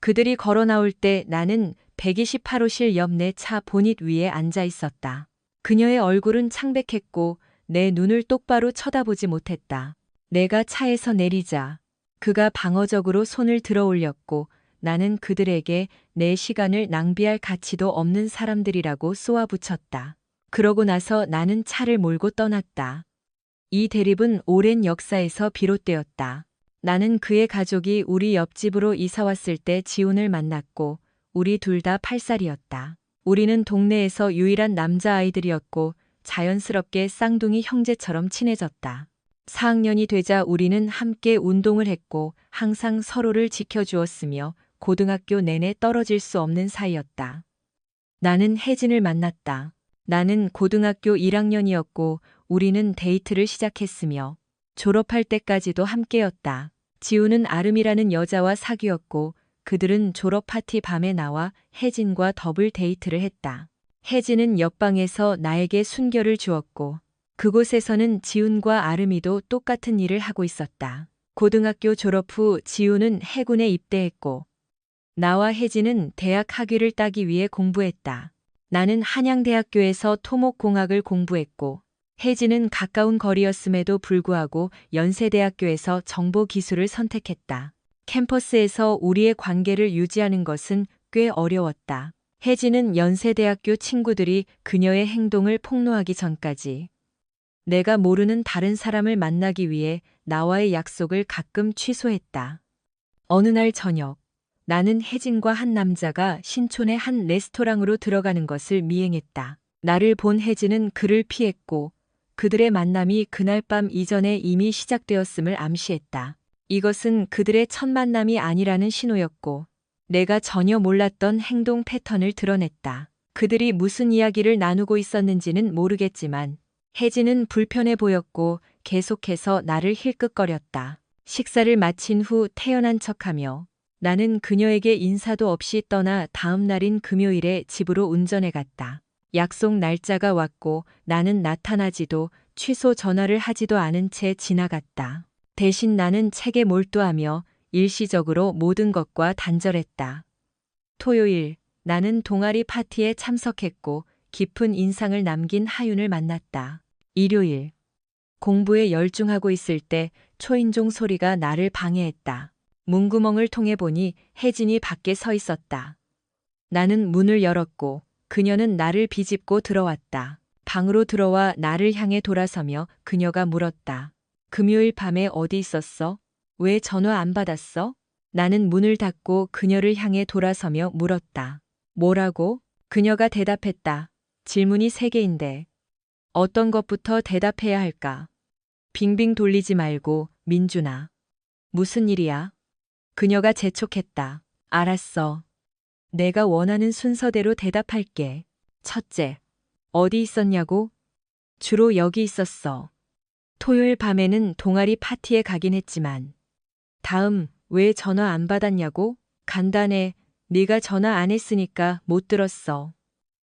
그들이 걸어 나올 때 나는 128호실 옆 내 차 보닛 위에 앉아 있었다. 그녀의 얼굴은 창백했고 내 눈을 똑바로 쳐다보지 못했다. 내가 차에서 내리자 그가 방어적으로 손을 들어 올렸고 나는 그들에게 내 시간을 낭비할 가치도 없는 사람들이라고 쏘아붙였다. 그러고 나서 나는 차를 몰고 떠났다. 이 대립은 오랜 역사에서 비롯되었다. 나는 그의 가족이 우리 옆집으로 이사 왔을 때 지훈을 만났고 우리 둘 다 8살이었다. 우리는 동네에서 유일한 남자아이들이었고 자연스럽게 쌍둥이 형제처럼 친해졌다. 4학년이 되자 우리는 함께 운동을 했고 항상 서로를 지켜주었으며 고등학교 내내 떨어질 수 없는 사이였다. 나는 혜진을 만났다. 나는 고등학교 1학년이었고 우리는 데이트를 시작했으며 졸업할 때까지도 함께였다. 지우는 아름이라는 여자와 사귀었고 그들은 졸업 파티 밤에 나와 혜진과 더블 데이트를 했다. 혜진은 옆방에서 나에게 순결을 주었고 그곳에서는 지훈과 아름이도 똑같은 일을 하고 있었다. 고등학교 졸업 후 지훈은 해군에 입대했고 나와 혜진은 대학 학위를 따기 위해 공부했다. 나는 한양대학교에서 토목공학을 공부했고 혜진은 가까운 거리였음에도 불구하고 연세대학교에서 정보기술을 선택했다. 캠퍼스에서 우리의 관계를 유지하는 것은 꽤 어려웠다. 혜진은 연세대학교 친구들이 그녀의 행동을 폭로하기 전까지 내가 모르는 다른 사람을 만나기 위해 나와의 약속을 가끔 취소했다. 어느 날 저녁, 나는 혜진과 한 남자가 신촌의 한 레스토랑으로 들어가는 것을 미행했다. 나를 본 혜진은 그를 피했고 그들의 만남이 그날 밤 이전에 이미 시작되었음을 암시했다. 이것은 그들의 첫 만남이 아니라는 신호였고 내가 전혀 몰랐던 행동 패턴을 드러냈다. 그들이 무슨 이야기를 나누고 있었는지는 모르겠지만 혜진은 불편해 보였고 계속해서 나를 힐끗거렸다. 식사를 마친 후 태연한 척하며 나는 그녀에게 인사도 없이 떠나 다음 날인 금요일에 집으로 운전해 갔다. 약속 날짜가 왔고 나는 나타나지도 취소 전화를 하지도 않은 채 지나갔다. 대신 나는 책에 몰두하며 일시적으로 모든 것과 단절했다. 토요일, 나는 동아리 파티에 참석했고 깊은 인상을 남긴 하윤을 만났다. 일요일, 공부에 열중하고 있을 때 초인종 소리가 나를 방해했다. 문구멍을 통해 보니 혜진이 밖에 서 있었다. 나는 문을 열었고 그녀는 나를 비집고 들어왔다. 방으로 들어와 나를 향해 돌아서며 그녀가 물었다. 금요일 밤에 어디 있었어? 왜 전화 안 받았어? 나는 문을 닫고 그녀를 향해 돌아서며 물었다. 뭐라고? 그녀가 대답했다. 질문이 3개인데 어떤 것부터 대답해야 할까? 빙빙 돌리지 말고 민준아. 무슨 일이야? 그녀가 재촉했다. 알았어. 내가 원하는 순서대로 대답할게. 첫째, 어디 있었냐고? 주로 여기 있었어. 토요일 밤에는 동아리 파티에 가긴 했지만. 다음, 왜 전화 안 받았냐고? 간단해. 네가 전화 안 했으니까 못 들었어.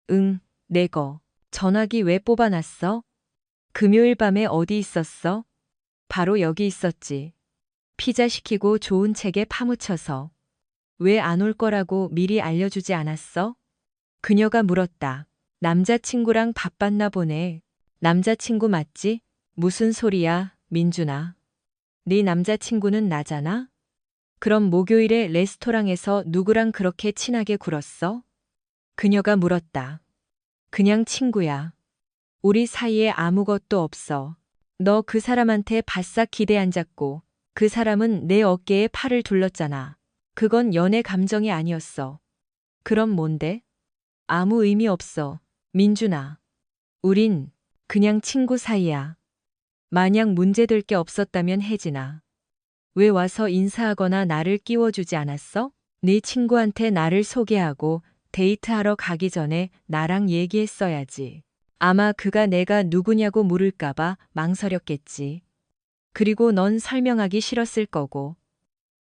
응, 내거. 전화기 왜 뽑아놨어? 금요일 밤에 어디 있었어? 바로 여기 있었지. 피자 시키고 좋은 책에 파묻혀서. 왜 안 올 거라고 미리 알려주지 않았어? 그녀가 물었다. 남자친구랑 바빴나 보네. 남자친구 맞지? 무슨 소리야, 민준아. 네 남자친구는 나잖아? 그럼 목요일에 레스토랑에서 누구랑 그렇게 친하게 굴었어? 그녀가 물었다. 그냥 친구야. 우리 사이에 아무것도 없어. 너 그 사람한테 바싹 기대 앉았고 그 사람은 내 어깨에 팔을 둘렀잖아. 그건 연애 감정이 아니었어. 그럼 뭔데? 아무 의미 없어. 민준아. 우린 그냥 친구 사이야. 만약 문제될 게 없었다면 혜진아. 왜 와서 인사하거나 나를 끼워주지 않았어? 네 친구한테 나를 소개하고 데이트하러 가기 전에 나랑 얘기했어야지. 아마 그가 내가 누구냐고 물을까봐 망설였겠지. 그리고 넌 설명하기 싫었을 거고.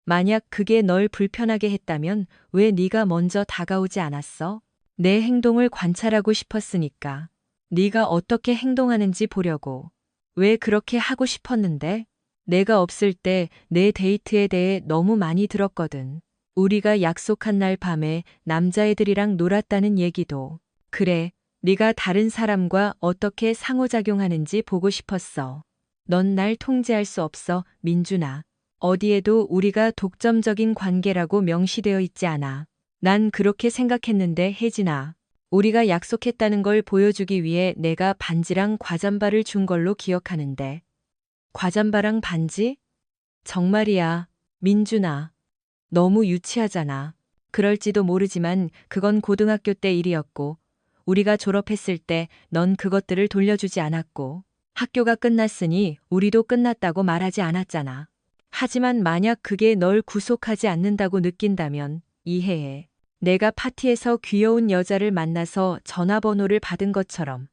만약 그게 널 불편하게 했다면 왜 네가 먼저 다가오지 않았어? 내 행동을 관찰하고 싶었으니까. 네가 어떻게 행동하는지 보려고. 왜 그렇게 하고 싶었는데? 내가 없을 때 내 데이트에 대해 너무 많이 들었거든. 우리가 약속한 날 밤에 남자애들이랑 놀았다는 얘기도. 그래, 네가 다른 사람과 어떻게 상호작용하는지 보고 싶었어. 넌 날 통제할 수 없어, 민준아. 어디에도 우리가 독점적인 관계라고 명시되어 있지 않아. 난 그렇게 생각했는데 혜진아. 우리가 약속했다는 걸 보여주기 위해 내가 반지랑 과잠바를 준 걸로 기억하는데. 과잠바랑 반지? 정말이야, 민준아. 너무 유치하잖아. 그럴지도 모르지만 그건 고등학교 때 일이었고, 우리가 졸업했을 때 넌 그것들을 돌려주지 않았고, 학교가 끝났으니 우리도 끝났다고 말하지 않았잖아. 하지만 만약 그게 널 구속하지 않는다고 느낀다면 이해해. 내가 파티에서 귀여운 여자를 만나서 전화번호를 받은 것처럼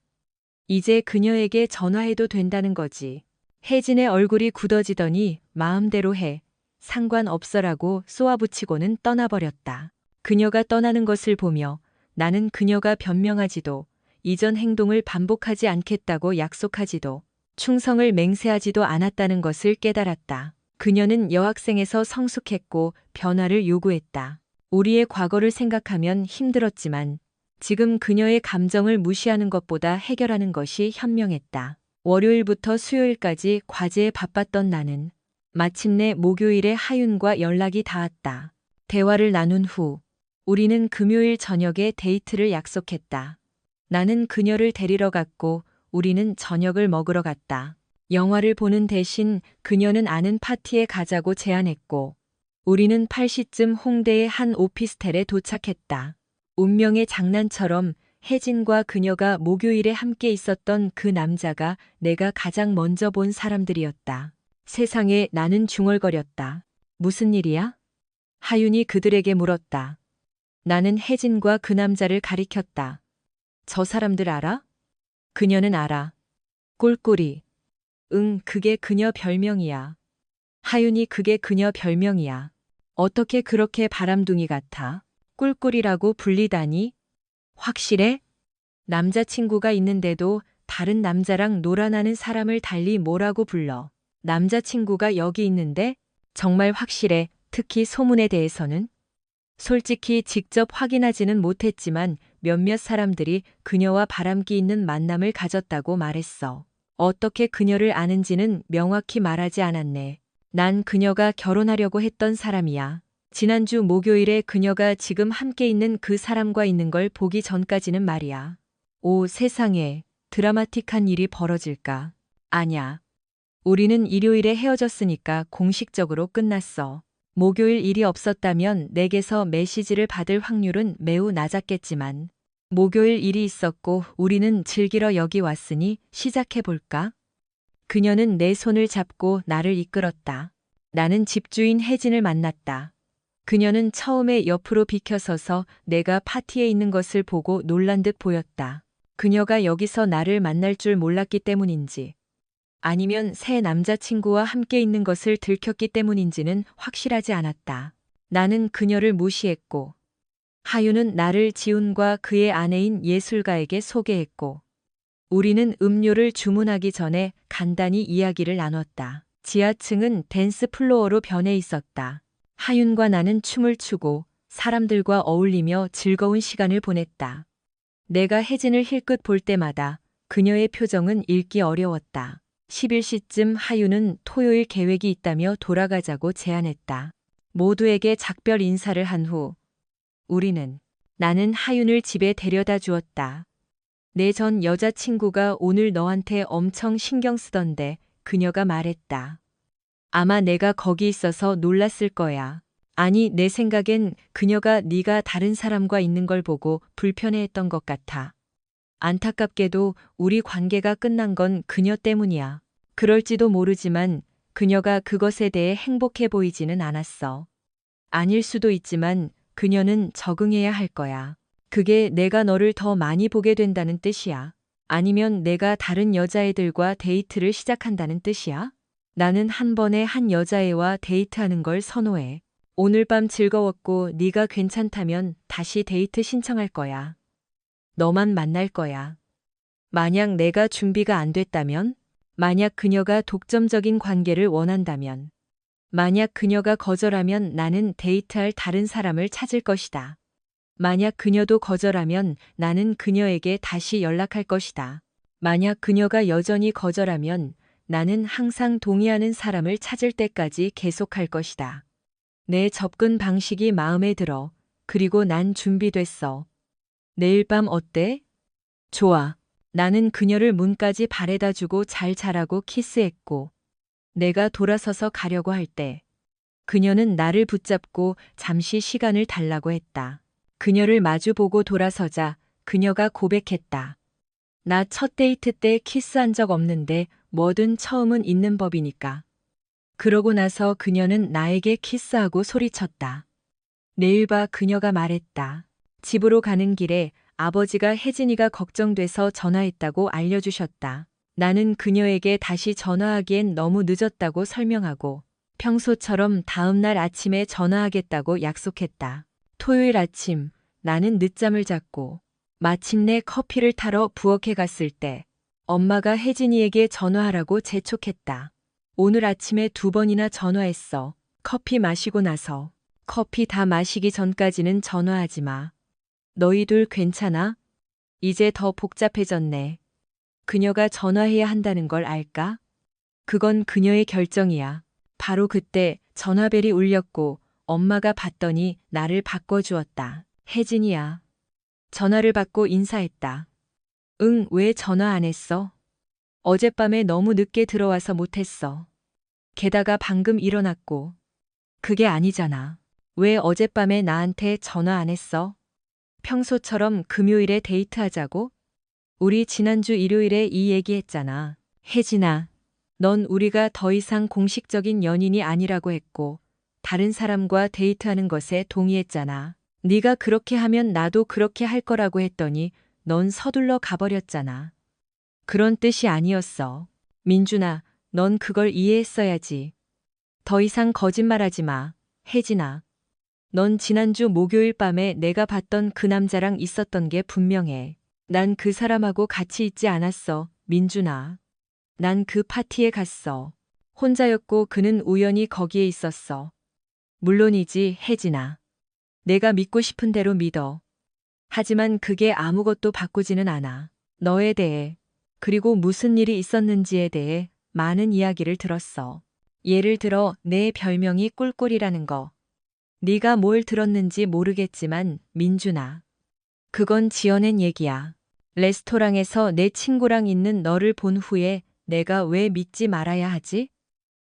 이제 그녀에게 전화해도 된다는 거지. 혜진의 얼굴이 굳어지더니 마음대로 해. 상관없어라고 쏘아붙이고는 떠나버렸다. 그녀가 떠나는 것을 보며 나는 그녀가 변명하지도 이전 행동을 반복하지 않겠다고 약속하지도 충성을 맹세하지도 않았다는 것을 깨달았다. 그녀는 여학생에서 성숙했고 변화를 요구했다. 우리의 과거를 생각하면 힘들었지만 지금 그녀의 감정을 무시하는 것보다 해결하는 것이 현명했다. 월요일부터 수요일까지 과제에 바빴던 나는 마침내 목요일에 하윤과 연락이 닿았다. 대화를 나눈 후 우리는 금요일 저녁에 데이트를 약속했다. 나는 그녀를 데리러 갔고 우리는 저녁을 먹으러 갔다. 영화를 보는 대신 그녀는 아는 파티에 가자고 제안했고 우리는 8시쯤 홍대의 한 오피스텔에 도착했다. 운명의 장난처럼 혜진과 그녀가 목요일에 함께 있었던 그 남자가 내가 가장 먼저 본 사람들이었다. 세상에 나는 중얼거렸다. 무슨 일이야? 하윤이 그들에게 물었다. 나는 혜진과 그 남자를 가리켰다. 저 사람들 알아? 그녀는 알아. 꿀꿀이. 응, 그게 그녀 별명이야. 하윤이 그게 그녀 별명이야. 어떻게 그렇게 바람둥이 같아? 꿀꿀이라고 불리다니? 확실해? 남자친구가 있는데도 다른 남자랑 놀아나는 사람을 달리 뭐라고 불러? 남자친구가 여기 있는데? 정말 확실해. 특히 소문에 대해서는? 솔직히 직접 확인하지는 못했지만 몇몇 사람들이 그녀와 바람기 있는 만남을 가졌다고 말했어. 어떻게 그녀를 아는지는 명확히 말하지 않았네. 난 그녀가 결혼하려고 했던 사람이야. 지난주 목요일에 그녀가 지금 함께 있는 그 사람과 있는 걸 보기 전까지는 말이야. 오, 세상에, 드라마틱한 일이 벌어질까? 아냐. 우리는 일요일에 헤어졌으니까 공식적으로 끝났어. 목요일 일이 없었다면 내게서 메시지를 받을 확률은 매우 낮았겠지만, 목요일 일이 있었고 우리는 즐기러 여기 왔으니 시작해볼까? 그녀는 내 손을 잡고 나를 이끌었다. 나는 집주인 혜진을 만났다. 그녀는 처음에 옆으로 비켜서서 내가 파티에 있는 것을 보고 놀란 듯 보였다. 그녀가 여기서 나를 만날 줄 몰랐기 때문인지, 아니면 새 남자친구와 함께 있는 것을 들켰기 때문인지는 확실하지 않았다. 나는 그녀를 무시했고, 하윤은 나를 지훈과 그의 아내인 예술가에게 소개했고, 우리는 음료를 주문하기 전에 간단히 이야기를 나눴다. 지하층은 댄스 플로어로 변해 있었다. 하윤과 나는 춤을 추고 사람들과 어울리며 즐거운 시간을 보냈다. 내가 혜진을 힐끗 볼 때마다 그녀의 표정은 읽기 어려웠다. 11시쯤 하윤은 토요일 계획이 있다며 돌아가자고 제안했다. 모두에게 작별 인사를 한 후 나는 하윤을 집에 데려다 주었다. 내 전 여자친구가 오늘 너한테 엄청 신경 쓰던데 그녀가 말했다. 아마 내가 거기 있어서 놀랐을 거야. 아니, 내 생각엔 그녀가 네가 다른 사람과 있는 걸 보고 불편해했던 것 같아. 안타깝게도 우리 관계가 끝난 건 그녀 때문이야. 그럴지도 모르지만 그녀가 그것에 대해 행복해 보이지는 않았어. 아닐 수도 있지만 그녀는 적응해야 할 거야. 그게 내가 너를 더 많이 보게 된다는 뜻이야. 아니면 내가 다른 여자애들과 데이트를 시작한다는 뜻이야? 나는 한 번에 한 여자애와 데이트하는 걸 선호해. 오늘 밤 즐거웠고 네가 괜찮다면 다시 데이트 신청할 거야. 너만 만날 거야. 만약 내가 준비가 안 됐다면? 만약 그녀가 독점적인 관계를 원한다면? 만약 그녀가 거절하면 나는 데이트할 다른 사람을 찾을 것이다. 만약 그녀도 거절하면 나는 그녀에게 다시 연락할 것이다. 만약 그녀가 여전히 거절하면 나는 항상 동의하는 사람을 찾을 때까지 계속할 것이다. 내 접근 방식이 마음에 들어. 그리고 난 준비됐어. 내일 밤 어때? 좋아. 나는 그녀를 문까지 바래다 주고 잘 자라고 키스했고, 내가 돌아서서 가려고 할 때, 그녀는 나를 붙잡고 잠시 시간을 달라고 했다. 그녀를 마주보고 돌아서자 그녀가 고백했다. 나 첫 데이트 때 키스한 적 없는데 뭐든 처음은 있는 법이니까. 그러고 나서 그녀는 나에게 키스하고 소리쳤다. 내일 봐 그녀가 말했다. 집으로 가는 길에 아버지가 혜진이가 걱정돼서 전화했다고 알려주셨다. 나는 그녀에게 다시 전화하기엔 너무 늦었다고 설명하고 평소처럼 다음날 아침에 전화하겠다고 약속했다. 토요일 아침 나는 늦잠을 잤고 마침내 커피를 타러 부엌에 갔을 때 엄마가 혜진이에게 전화하라고 재촉했다. 오늘 아침에 2번이나 전화했어. 커피 마시고 나서. 커피 다 마시기 전까지는 전화하지 마. 너희들 괜찮아? 이제 더 복잡해졌네. 그녀가 전화해야 한다는 걸 알까? 그건 그녀의 결정이야. 바로 그때 전화벨이 울렸고 엄마가 받더니 나를 바꿔주었다. 혜진이야. 전화를 받고 인사했다. 응, 왜 전화 안 했어? 어젯밤에 너무 늦게 들어와서 못했어. 게다가 방금 일어났고. 그게 아니잖아. 왜 어젯밤에 나한테 전화 안 했어? 평소처럼 금요일에 데이트하자고? 우리 지난주 일요일에 이 얘기했잖아. 혜진아, 넌 우리가 더 이상 공식적인 연인이 아니라고 했고 다른 사람과 데이트하는 것에 동의했잖아. 네가 그렇게 하면 나도 그렇게 할 거라고 했더니 넌 서둘러 가버렸잖아. 그런 뜻이 아니었어. 민준아, 넌 그걸 이해했어야지. 더 이상 거짓말하지 마. 혜진아. 넌 지난주 목요일 밤에 내가 봤던 그 남자랑 있었던 게 분명해. 난 그 사람하고 같이 있지 않았어, 민준아. 난 그 파티에 갔어. 혼자였고 그는 우연히 거기에 있었어. 물론이지, 혜진아. 내가 믿고 싶은 대로 믿어. 하지만 그게 아무것도 바꾸지는 않아. 너에 대해, 그리고 무슨 일이 있었는지에 대해 많은 이야기를 들었어. 예를 들어 내 별명이 꿀꿀이라는 거. 네가 뭘 들었는지 모르겠지만 민준아. 그건 지어낸 얘기야. 레스토랑에서 내 친구랑 있는 너를 본 후에 내가 왜 믿지 말아야 하지?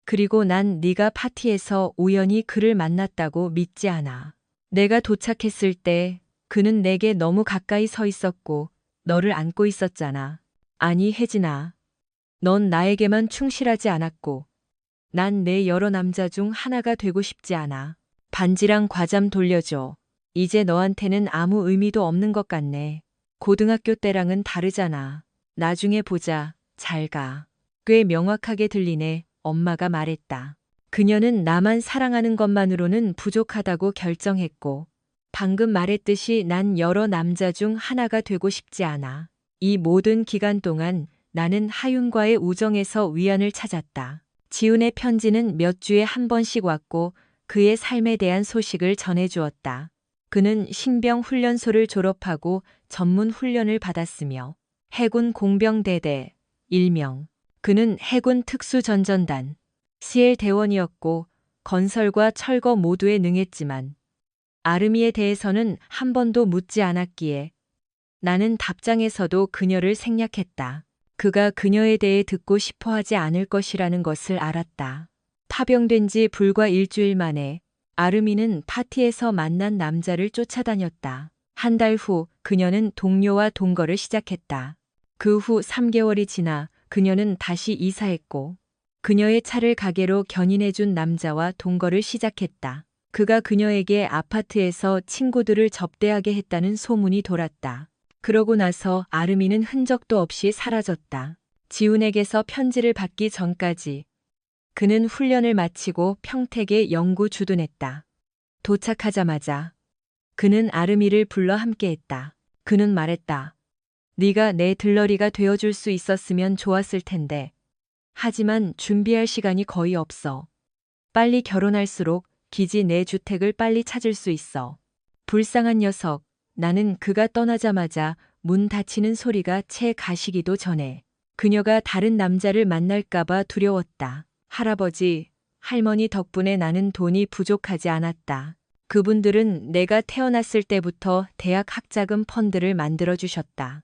그리고 난 네가 파티에서 우연히 그를 만났다고 믿지 않아. 내가 도착했을 때 그는 내게 너무 가까이 서 있었고 너를 안고 있었잖아. 아니 혜진아. 넌 나에게만 충실하지 않았고 난 내 여러 남자 중 하나가 되고 싶지 않아. 반지랑 과잠 돌려줘. 이제 너한테는 아무 의미도 없는 것 같네. 고등학교 때랑은 다르잖아. 나중에 보자. 잘 가. 꽤 명확하게 들리네. 엄마가 말했다. 그녀는 나만 사랑하는 것만으로는 부족하다고 결정했고 방금 말했듯이 난 여러 남자 중 하나가 되고 싶지 않아. 이 모든 기간 동안 나는 하윤과의 우정에서 위안을 찾았다. 지훈의 편지는 몇 주에 한 번씩 왔고 그의 삶에 대한 소식을 전해주었다. 그는 신병 훈련소를 졸업하고 전문 훈련을 받았으며 해군 공병대대 일명 그는 해군 특수전전단 CL 대원이었고 건설과 철거 모두에 능했지만 아름이에 대해서는 한 번도 묻지 않았기에 나는 답장에서도 그녀를 생략했다. 그가 그녀에 대해 듣고 싶어 하지 않을 것이라는 것을 알았다. 파병된 지 불과 일주일 만에 아름이는 파티에서 만난 남자를 쫓아다녔다. 한 달 후 그녀는 동료와 동거를 시작했다. 그 후 3개월이 지나 그녀는 다시 이사했고 그녀의 차를 가게로 견인해준 남자와 동거를 시작했다. 그가 그녀에게 아파트에서 친구들을 접대하게 했다는 소문이 돌았다. 그러고 나서 아름이는 흔적도 없이 사라졌다. 지훈에게서 편지를 받기 전까지 그는 훈련을 마치고 평택에 영구 주둔했다. 도착하자마자 그는 아름이를 불러 함께했다. 그는 말했다. 네가 내 들러리가 되어줄 수 있었으면 좋았을 텐데. 하지만 준비할 시간이 거의 없어. 빨리 결혼할수록 기지 내 주택을 빨리 찾을 수 있어. 불쌍한 녀석. 나는 그가 떠나자마자 문 닫히는 소리가 채 가시기도 전에 그녀가 다른 남자를 만날까봐 두려웠다. 할아버지, 할머니 덕분에 나는 돈이 부족하지 않았다. 그분들은 내가 태어났을 때부터 대학 학자금 펀드를 만들어 주셨다.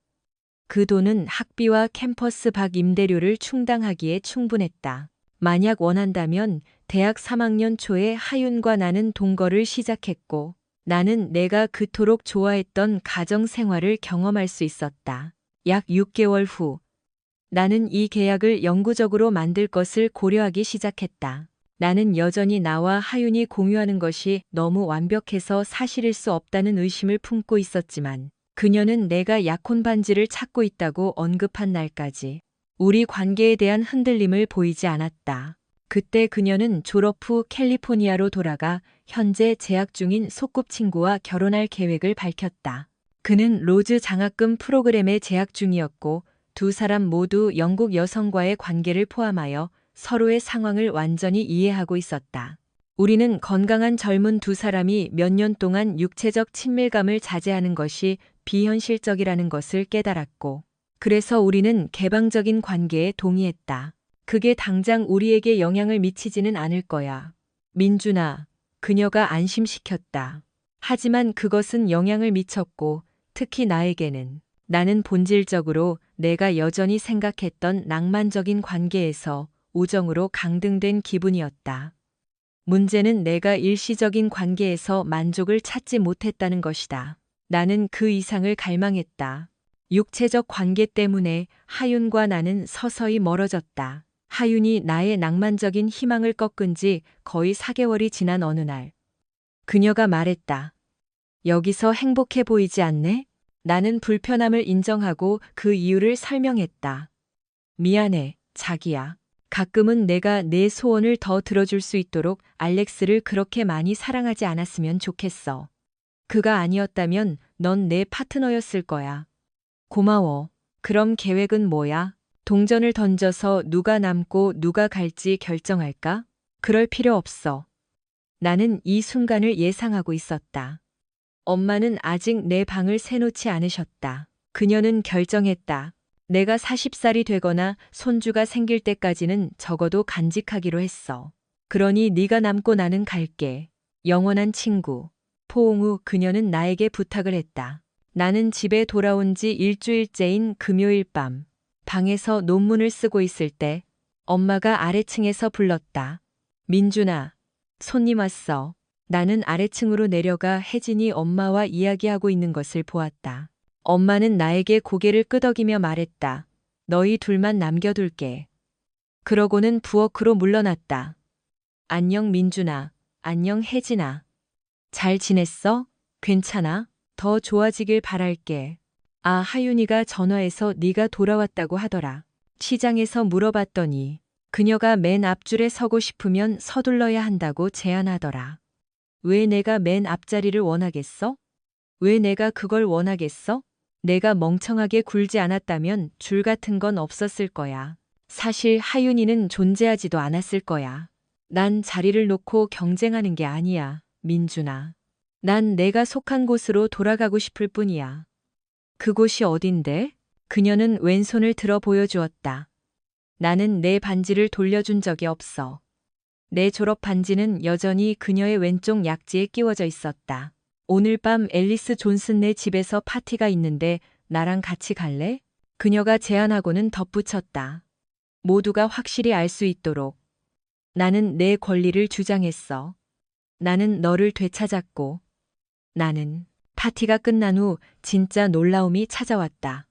그 돈은 학비와 캠퍼스 박 임대료를 충당하기에 충분했다. 만약 원한다면 대학 3학년 초에 하윤과 나는 동거를 시작했고 나는 내가 그토록 좋아했던 가정 생활을 경험할 수 있었다. 약 6개월 후 나는 이 계약을 영구적으로 만들 것을 고려하기 시작했다. 나는 여전히 나와 하윤이 공유하는 것이 너무 완벽해서 사실일 수 없다는 의심을 품고 있었지만 그녀는 내가 약혼 반지를 찾고 있다고 언급한 날까지 우리 관계에 대한 흔들림을 보이지 않았다. 그때 그녀는 졸업 후 캘리포니아로 돌아가 현재 재학 중인 소꿉친구와 결혼할 계획을 밝혔다. 그는 로즈 장학금 프로그램에 재학 중이었고 두 사람 모두 영국 여성과의 관계를 포함하여 서로의 상황을 완전히 이해하고 있었다. 우리는 건강한 젊은 두 사람이 몇 년 동안 육체적 친밀감을 자제하는 것이 비현실적이라는 것을 깨달았고, 그래서 우리는 개방적인 관계에 동의했다. 그게 당장 우리에게 영향을 미치지는 않을 거야. 민준아, 그녀가 안심시켰다. 하지만 그것은 영향을 미쳤고, 특히 나에게는. 나는 본질적으로 내가 여전히 생각했던 낭만적인 관계에서 우정으로 강등된 기분이었다. 문제는 내가 일시적인 관계에서 만족을 찾지 못했다는 것이다. 나는 그 이상을 갈망했다. 육체적 관계 때문에 하윤과 나는 서서히 멀어졌다. 하윤이 나의 낭만적인 희망을 꺾은 지 거의 4개월이 지난 어느 날. 그녀가 말했다. 여기서 행복해 보이지 않네? 나는 불편함을 인정하고 그 이유를 설명했다. 미안해, 자기야. 가끔은 내가 내 소원을 더 들어줄 수 있도록 알렉스를 그렇게 많이 사랑하지 않았으면 좋겠어. 그가 아니었다면 넌 내 파트너였을 거야. 고마워. 그럼 계획은 뭐야? 동전을 던져서 누가 남고 누가 갈지 결정할까? 그럴 필요 없어. 나는 이 순간을 예상하고 있었다. 엄마는 아직 내 방을 새놓지 않으셨다. 그녀는 결정했다. 내가 40살이 되거나 손주가 생길 때까지는 적어도 간직하기로 했어. 그러니 네가 남고 나는 갈게. 영원한 친구. 포옹 후 그녀는 나에게 부탁을 했다. 나는 집에 돌아온 지 일주일째인 금요일 밤. 방에서 논문을 쓰고 있을 때 엄마가 아래층에서 불렀다. 민준아, 손님 왔어. 나는 아래층으로 내려가 혜진이 엄마와 이야기하고 있는 것을 보았다. 엄마는 나에게 고개를 끄덕이며 말했다. 너희 둘만 남겨둘게. 그러고는 부엌으로 물러났다. 안녕 민준아. 안녕 혜진아. 잘 지냈어? 괜찮아? 더 좋아지길 바랄게. 아, 하윤이가 전화해서 네가 돌아왔다고 하더라. 시장에서 물어봤더니 그녀가 맨 앞줄에 서고 싶으면 서둘러야 한다고 제안하더라. 왜 내가 맨 앞자리를 원하겠어? 왜 내가 그걸 원하겠어? 내가 멍청하게 굴지 않았다면 줄 같은 건 없었을 거야. 사실 하윤이는 존재하지도 않았을 거야. 난 자리를 놓고 경쟁하는 게 아니야, 민준아. 난 내가 속한 곳으로 돌아가고 싶을 뿐이야. 그곳이 어딘데? 그녀는 왼손을 들어 보여주었다. 나는 내 반지를 돌려준 적이 없어. 내 졸업 반지는 여전히 그녀의 왼쪽 약지에 끼워져 있었다. 오늘 밤 앨리스 존슨네 집에서 파티가 있는데 나랑 같이 갈래? 그녀가 제안하고는 덧붙였다. 모두가 확실히 알 수 있도록. 나는 내 권리를 주장했어. 나는 너를 되찾았고. 나는 파티가 끝난 후 진짜 놀라움이 찾아왔다.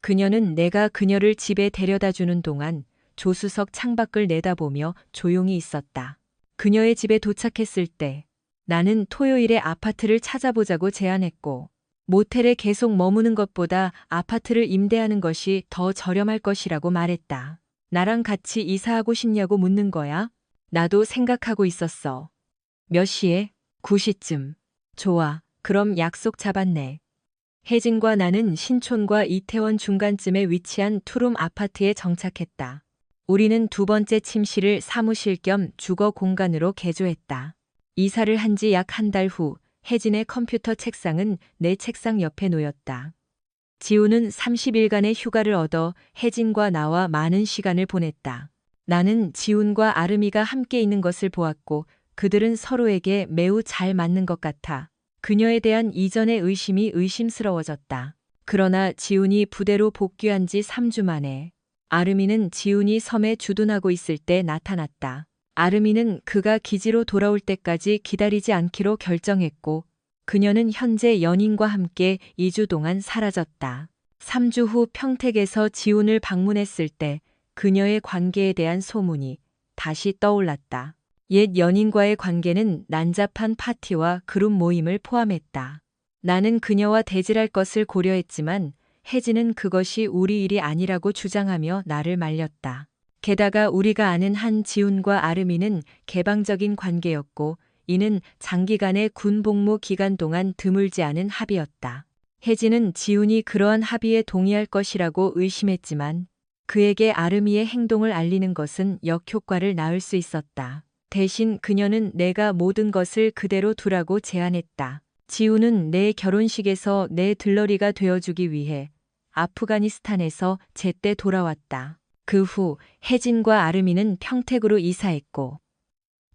그녀는 내가 그녀를 집에 데려다 주는 동안 조수석 창밖을 내다보며 조용히 있었다. 그녀의 집에 도착했을 때 나는 토요일에 아파트를 찾아보자고 제안했고 모텔에 계속 머무는 것보다 아파트를 임대하는 것이 더 저렴할 것이라고 말했다. 나랑 같이 이사하고 싶냐고 묻는 거야? 나도 생각하고 있었어. 몇 시에? 9시쯤. 좋아. 그럼 약속 잡았네. 혜진과 나는 신촌과 이태원 중간쯤에 위치한 투룸 아파트에 정착했다. 우리는 두 번째 침실을 사무실 겸 주거 공간으로 개조했다. 이사를 한 지 약 한 달 후 혜진의 컴퓨터 책상은 내 책상 옆에 놓였다. 지우는 30일간의 휴가를 얻어 혜진과 나와 많은 시간을 보냈다. 나는 지훈과 아름이가 함께 있는 것을 보았고 그들은 서로에게 매우 잘 맞는 것 같아 그녀에 대한 이전의 의심이 의심스러워졌다. 그러나 지훈이 부대로 복귀한 지 3주 만에 아름이는 지훈이 섬에 주둔하고 있을 때 나타났다. 아름이는 그가 기지로 돌아올 때까지 기다리지 않기로 결정했고 그녀는 현재 연인과 함께 2주 동안 사라졌다. 3주 후 평택에서 지훈을 방문했을 때 그녀의 관계에 대한 소문이 다시 떠올랐다. 옛 연인과의 관계는 난잡한 파티와 그룹 모임을 포함했다. 나는 그녀와 대질할 것을 고려했지만 혜진은 그것이 우리 일이 아니라고 주장하며 나를 말렸다. 게다가 우리가 아는 한 지훈과 아름이는 개방적인 관계였고 이는 장기간의 군 복무 기간 동안 드물지 않은 합의였다. 혜진은 지훈이 그러한 합의에 동의할 것이라고 의심했지만 그에게 아름이의 행동을 알리는 것은 역효과를 낳을 수 있었다. 대신 그녀는 내가 모든 것을 그대로 두라고 제안했다. 지훈은 내 결혼식에서 내 들러리가 되어주기 위해 아프가니스탄에서 제때 돌아왔다. 그 후 혜진과 아름이는 평택으로 이사했고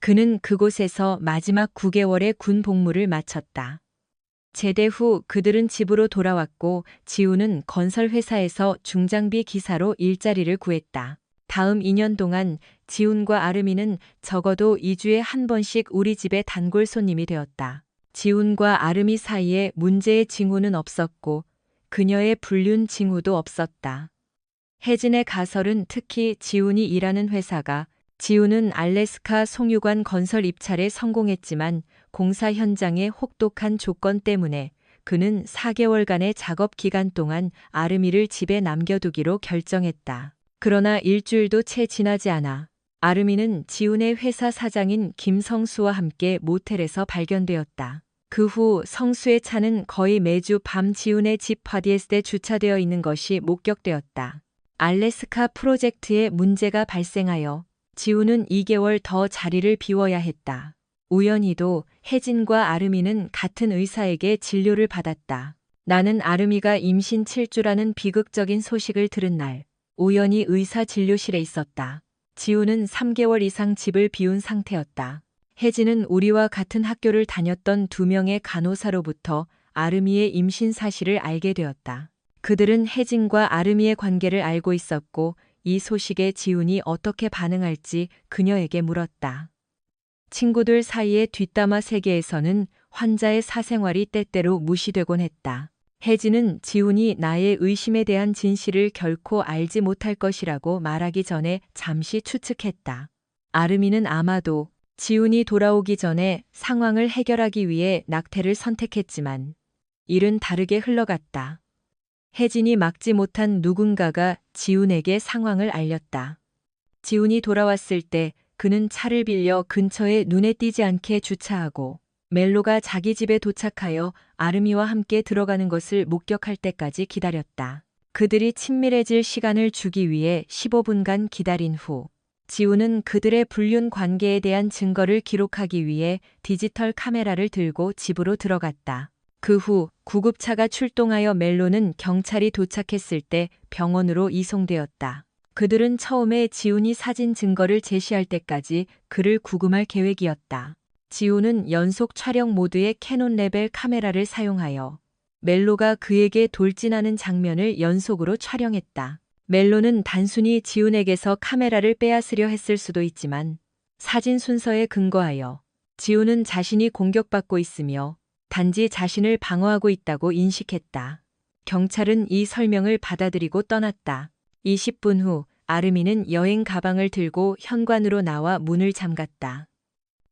그는 그곳에서 마지막 9개월의 군 복무를 마쳤다. 제대 후 그들은 집으로 돌아왔고 지훈은 건설회사에서 중장비 기사로 일자리를 구했다. 다음 2년 동안 지훈과 아름이는 적어도 2주에 한 번씩 우리 집에 단골 손님이 되었다. 지훈과 아름이 사이에 문제의 징후는 없었고 그녀의 불륜 징후도 없었다. 혜진의 가설은 특히 지훈이 일하는 회사가 지훈은 알래스카 송유관 건설 입찰에 성공했지만 공사 현장의 혹독한 조건 때문에 그는 4개월간의 작업 기간 동안 아름이를 집에 남겨두기로 결정했다. 그러나 일주일도 채 지나지 않아 아름이는 지훈의 회사 사장인 김성수와 함께 모텔에서 발견되었다. 그 후 성수의 차는 거의 매주 밤 지훈의 집 파티에스에 주차되어 있는 것이 목격되었다. 알래스카 프로젝트에 문제가 발생하여 지훈은 2개월 더 자리를 비워야 했다. 우연히도 혜진과 아름이는 같은 의사에게 진료를 받았다. 나는 아름이가 임신 7주라는 비극적인 소식을 들은 날 우연히 의사 진료실에 있었다. 지훈은 3개월 이상 집을 비운 상태였다. 혜진은 우리와 같은 학교를 다녔던 2명의 간호사로부터 아름이의 임신 사실을 알게 되었다. 그들은 혜진과 아름이의 관계를 알고 있었고 이 소식에 지훈이 어떻게 반응할지 그녀에게 물었다. 친구들 사이의 뒷담화 세계에서는 환자의 사생활이 때때로 무시되곤 했다. 혜진은 지훈이 나의 의심에 대한 진실을 결코 알지 못할 것이라고 말하기 전에 잠시 추측했다. 아름이는 아마도 지훈이 돌아오기 전에 상황을 해결하기 위해 낙태를 선택했지만 일은 다르게 흘러갔다. 혜진이 막지 못한 누군가가 지훈에게 상황을 알렸다. 지훈이 돌아왔을 때 그는 차를 빌려 근처에 눈에 띄지 않게 주차하고 멜로가 자기 집에 도착하여 아름이와 함께 들어가는 것을 목격할 때까지 기다렸다. 그들이 친밀해질 시간을 주기 위해 15분간 기다린 후 지훈은 그들의 불륜 관계에 대한 증거를 기록하기 위해 디지털 카메라를 들고 집으로 들어갔다. 그 후 구급차가 출동하여 멜로는 경찰이 도착했을 때 병원으로 이송되었다. 그들은 처음에 지훈이 사진 증거를 제시할 때까지 그를 구금할 계획이었다. 지훈은 연속 촬영 모드의 캐논 레벨 카메라를 사용하여 멜로가 그에게 돌진하는 장면을 연속으로 촬영했다. 멜로는 단순히 지훈에게서 카메라를 빼앗으려 했을 수도 있지만 사진 순서에 근거하여 지훈은 자신이 공격받고 있으며 단지 자신을 방어하고 있다고 인식했다. 경찰은 이 설명을 받아들이고 떠났다. 20분 후 아름이는 여행 가방을 들고 현관으로 나와 문을 잠갔다.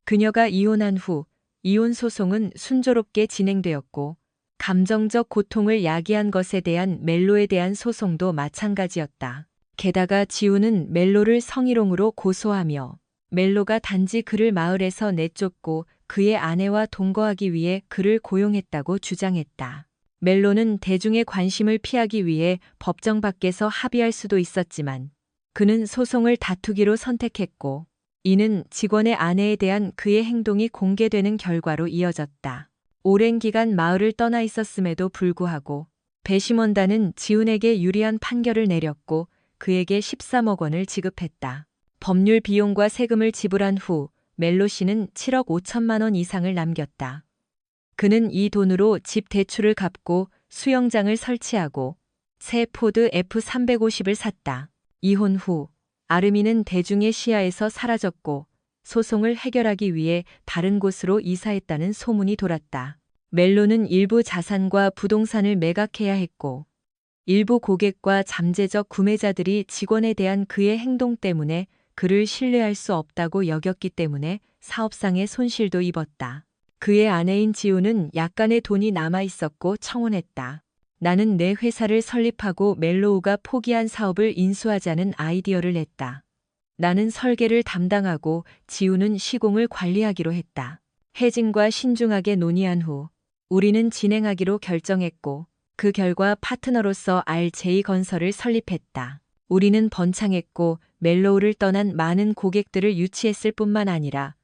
그녀가 이혼한 후 이혼 소송은 순조롭게 진행되었고 감정적 고통을 야기한 것에 대한 멜로에 대한 소송도 마찬가지였다. 게다가 지훈은 멜로를 성희롱으로 고소하며 멜로가 단지 그를 마을에서 내쫓고 그의 아내와 동거하기 위해 그를 고용했다고 주장했다. 멜로는 대중의 관심을 피하기 위해 법정 밖에서 합의할 수도 있었지만 그는 소송을 다투기로 선택했고, 이는 직원의 아내에 대한 그의 행동이 공개되는 결과로 이어졌다. 오랜 기간 마을을 떠나 있었음에도 불구하고 배심원단은 지훈에게 유리한 판결을 내렸고 그에게 13억 원을 지급했다. 법률 비용과 세금을 지불한 후 멜로 씨는 7억 5천만 원 이상을 남겼다. 그는 이 돈으로 집 대출을 갚고 수영장을 설치하고 새 포드 F350을 샀다. 이혼 후 아르미는 대중의 시야에서 사라졌고 소송을 해결하기 위해 다른 곳으로 이사했다는 소문이 돌았다. 멜로는 일부 자산과 부동산을 매각해야 했고 일부 고객과 잠재적 구매자들이 직원에 대한 그의 행동 때문에 그를 신뢰할 수 없다고 여겼기 때문에 사업상의 손실도 입었다. 그의 아내인 지우는 약간의 돈이 남아 있었고 청혼했다. 나는 내 회사를 설립하고 멜로우가 포기한 사업을 인수하자는 아이디어를 냈다. 나는 설계를 담당하고 지우는 시공을 관리하기로 했다. 혜진과 신중하게 논의한 후 우리는 진행하기로 결정했고 그 결과 파트너로서 RJ건설을 설립했다. 우리는 번창했고 멜로우를 떠난 많은 고객들을 유치했을 뿐만 아니라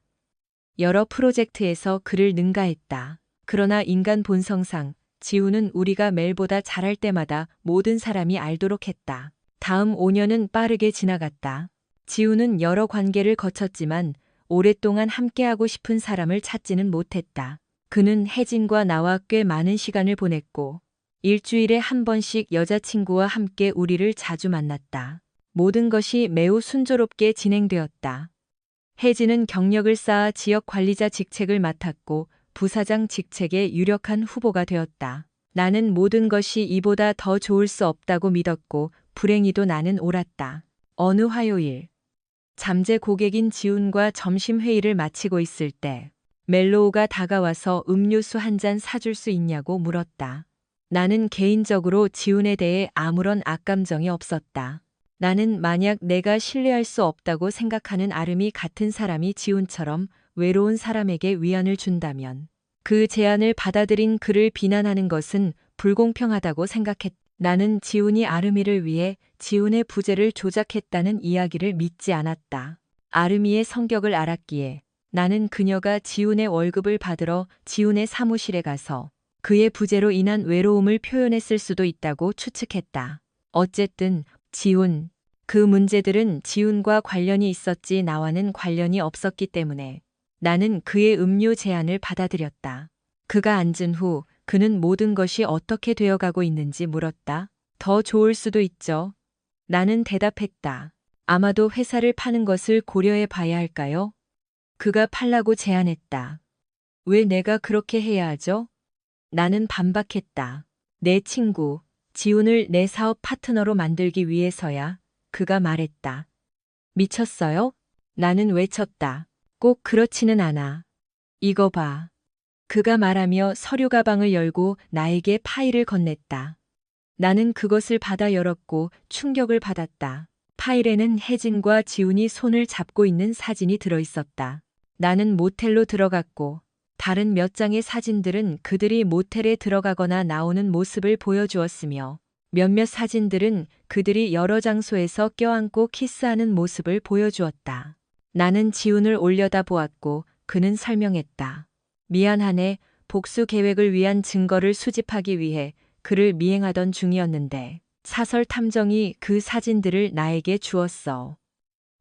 여러 프로젝트에서 그를 능가했다. 그러나 인간 본성상 지우는 우리가 멜보다 잘할 때마다 모든 사람이 알도록 했다. 다음 5년은 빠르게 지나갔다. 지우는 여러 관계를 거쳤지만 오랫동안 함께하고 싶은 사람을 찾지는 못했다. 그는 혜진과 나와 꽤 많은 시간을 보냈고 일주일에 한 번씩 여자친구와 함께 우리를 자주 만났다. 모든 것이 매우 순조롭게 진행되었다. 혜진은 경력을 쌓아 지역 관리자 직책을 맡았고 부사장 직책에 유력한 후보가 되었다. 나는 모든 것이 이보다 더 좋을 수 없다고 믿었고 불행히도 나는 옳았다. 어느 화요일 잠재 고객인 지훈과 점심회의를 마치고 있을 때 멜로우가 다가와서 음료수 한 잔 사줄 수 있냐고 물었다. 나는 개인적으로 지훈에 대해 아무런 악감정이 없었다. 나는 만약 내가 신뢰할 수 없다고 생각하는 아름이 같은 사람이 지훈처럼 외로운 사람에게 위안을 준다면 그 제안을 받아들인 그를 비난하는 것은 불공평하다고 생각했다. 나는 지훈이 아름이를 위해 지훈의 부재를 조작했다는 이야기를 믿지 않았다. 아름이의 성격을 알았기에 나는 그녀가 지훈의 월급을 받으러 지훈의 사무실에 가서 그의 부재로 인한 외로움을 표현했을 수도 있다고 추측했다. 어쨌든 지훈, 그 문제들은 지훈과 관련이 있었지 나와는 관련이 없었기 때문에 나는 그의 음료 제안을 받아들였다. 그가 앉은 후 그는 모든 것이 어떻게 되어가고 있는지 물었다. 더 좋을 수도 있죠. 나는 대답했다. 아마도 회사를 파는 것을 고려해 봐야 할까요? 그가 팔라고 제안했다. 왜 내가 그렇게 해야 하죠? 나는 반박했다. 내 친구, 지훈을 내 사업 파트너로 만들기 위해서야. 그가 말했다. 미쳤어요? 나는 외쳤다. 꼭 그렇지는 않아. 이거 봐. 그가 말하며 서류 가방을 열고 나에게 파일을 건넸다. 나는 그것을 받아 열었고 충격을 받았다. 파일에는 혜진과 지훈이 손을 잡고 있는 사진이 들어 있었다. 나는 모텔로 들어갔고 다른 몇 장의 사진들은 그들이 모텔에 들어가거나 나오는 모습을 보여주었으며 몇몇 사진들은 그들이 여러 장소에서 껴안고 키스하는 모습을 보여주었다. 나는 지훈을 올려다 보았고 그는 설명했다. 미안하네. 복수 계획을 위한 증거를 수집하기 위해 그를 미행하던 중이었는데 사설 탐정이 그 사진들을 나에게 주었어.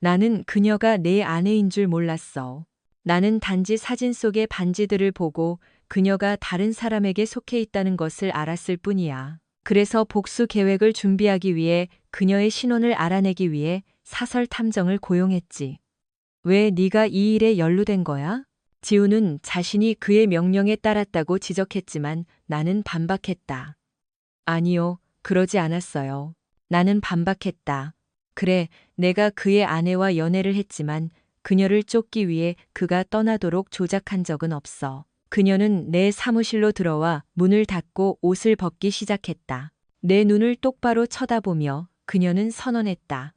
나는 그녀가 내 아내인 줄 몰랐어. 나는 단지 사진 속의 반지들을 보고 그녀가 다른 사람에게 속해 있다는 것을 알았을 뿐이야. 그래서 복수 계획을 준비하기 위해 그녀의 신원을 알아내기 위해 사설 탐정을 고용했지. 왜 네가 이 일에 연루된 거야? 지훈은 자신이 그의 명령에 따랐다고 지적했지만 나는 반박했다. 아니요, 그러지 않았어요. 나는 반박했다. 그래, 내가 그의 아내와 연애를 했지만 그녀를 쫓기 위해 그가 떠나도록 조작한 적은 없어. 그녀는 내 사무실로 들어와 문을 닫고 옷을 벗기 시작했다. 내 눈을 똑바로 쳐다보며 그녀는 선언했다.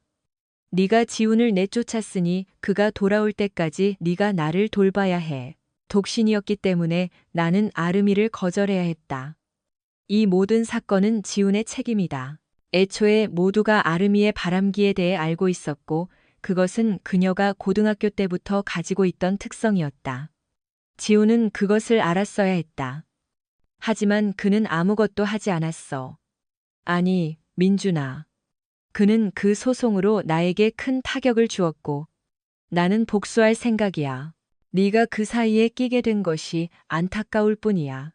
네가 지훈을 내쫓았으니 그가 돌아올 때까지 네가 나를 돌봐야 해. 독신이었기 때문에 나는 아름이를 거절해야 했다. 이 모든 사건은 지훈의 책임이다. 애초에 모두가 아름이의 바람기에 대해 알고 있었고 그것은 그녀가 고등학교 때부터 가지고 있던 특성이었다. 지우는 그것을 알았어야 했다. 하지만 그는 아무것도 하지 않았어. 아니, 민준아. 그는 그 소송으로 나에게 큰 타격을 주었고 나는 복수할 생각이야. 네가 그 사이에 끼게 된 것이 안타까울 뿐이야.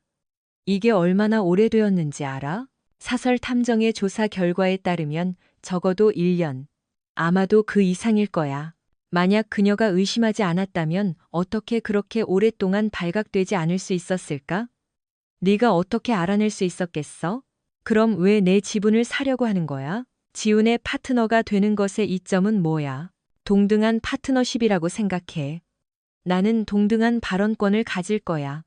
이게 얼마나 오래되었는지 알아? 사설 탐정의 조사 결과에 따르면 적어도 1년, 아마도 그 이상일 거야. 만약 그녀가 의심하지 않았다면 어떻게 그렇게 오랫동안 발각되지 않을 수 있었을까? 네가 어떻게 알아낼 수 있었겠어? 그럼 왜 내 지분을 사려고 하는 거야? 지훈의 파트너가 되는 것의 이점은 뭐야? 동등한 파트너십이라고 생각해. 나는 동등한 발언권을 가질 거야.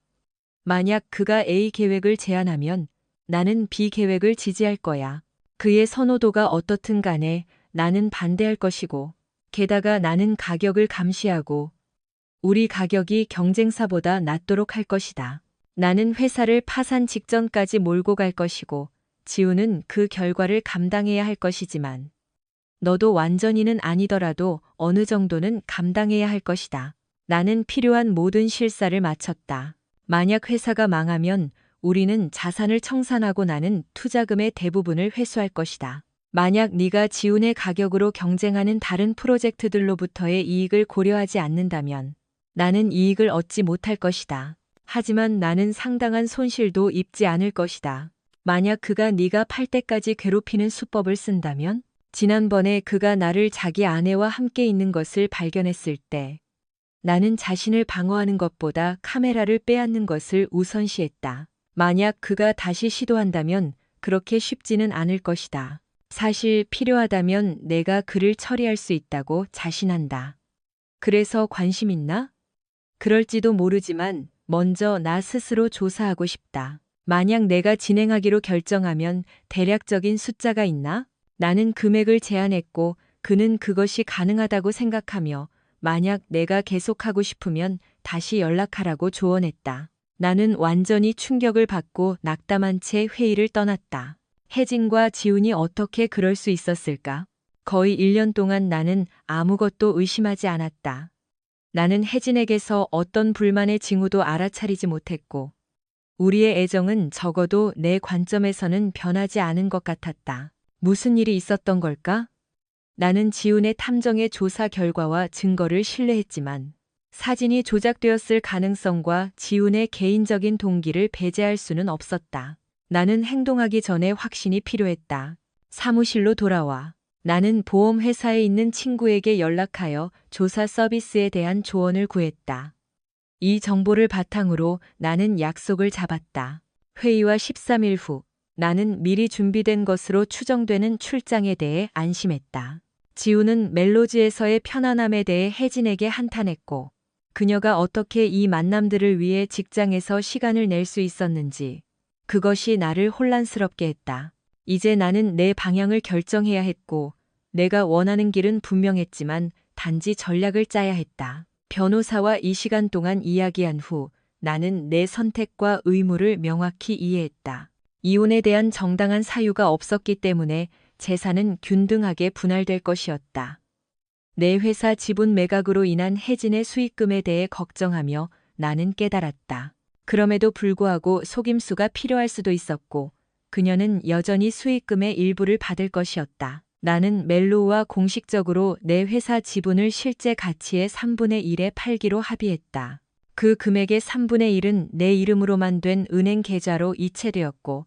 만약 그가 A 계획을 제안하면 나는 B 계획을 지지할 거야. 그의 선호도가 어떻든 간에 나는 반대할 것이고, 게다가 나는 가격을 감시하고 우리 가격이 경쟁사보다 낮도록 할 것이다. 나는 회사를 파산 직전까지 몰고 갈 것이고, 지우는 그 결과를 감당해야 할 것이지만, 너도 완전히는 아니더라도 어느 정도는 감당해야 할 것이다. 나는 필요한 모든 실사를 마쳤다. 만약 회사가 망하면 우리는 자산을 청산하고 나는 투자금의 대부분을 회수할 것이다. 만약 네가 지훈의 가격으로 경쟁하는 다른 프로젝트들로부터의 이익을 고려하지 않는다면 나는 이익을 얻지 못할 것이다. 하지만 나는 상당한 손실도 입지 않을 것이다. 만약 그가 네가 팔 때까지 괴롭히는 수법을 쓴다면? 지난번에 그가 나를 자기 아내와 함께 있는 것을 발견했을 때 나는 자신을 방어하는 것보다 카메라를 빼앗는 것을 우선시했다. 만약 그가 다시 시도한다면 그렇게 쉽지는 않을 것이다. 사실 필요하다면 내가 그를 처리할 수 있다고 자신한다. 그래서 관심 있나? 그럴지도 모르지만 먼저 나 스스로 조사하고 싶다. 만약 내가 진행하기로 결정하면 대략적인 숫자가 있나? 나는 금액을 제안했고 그는 그것이 가능하다고 생각하며 만약 내가 계속하고 싶으면 다시 연락하라고 조언했다. 나는 완전히 충격을 받고 낙담한 채 회의를 떠났다. 혜진과 지훈이 어떻게 그럴 수 있었을까? 거의 1년 동안 나는 아무것도 의심하지 않았다. 나는 혜진에게서 어떤 불만의 징후도 알아차리지 못했고 우리의 애정은 적어도 내 관점에서는 변하지 않은 것 같았다. 무슨 일이 있었던 걸까? 나는 지훈의 탐정의 조사 결과와 증거를 신뢰했지만 사진이 조작되었을 가능성과 지훈의 개인적인 동기를 배제할 수는 없었다. 나는 행동하기 전에 확신이 필요했다. 사무실로 돌아와. 나는 보험회사에 있는 친구에게 연락하여 조사 서비스에 대한 조언을 구했다. 이 정보를 바탕으로 나는 약속을 잡았다. 회의와 13일 후 나는 미리 준비된 것으로 추정되는 출장에 대해 안심했다. 지우는 멜로지에서의 편안함에 대해 혜진에게 한탄했고 그녀가 어떻게 이 만남들을 위해 직장에서 시간을 낼 수 있었는지 그것이 나를 혼란스럽게 했다. 이제 나는 내 방향을 결정해야 했고 내가 원하는 길은 분명했지만 단지 전략을 짜야 했다. 변호사와 이 시간 동안 이야기한 후 나는 내 선택과 의무를 명확히 이해했다. 이혼에 대한 정당한 사유가 없었기 때문에 재산은 균등하게 분할될 것이었다. 내 회사 지분 매각으로 인한 혜진의 수익금에 대해 걱정하며 나는 깨달았다. 그럼에도 불구하고 속임수가 필요할 수도 있었고 그녀는 여전히 수익금의 일부를 받을 것이었다. 나는 멜로우와 공식적으로 내 회사 지분을 실제 가치의 3분의 1에 팔기로 합의했다. 그 금액의 3분의 1은 내 이름으로만 된 은행 계좌로 이체되었고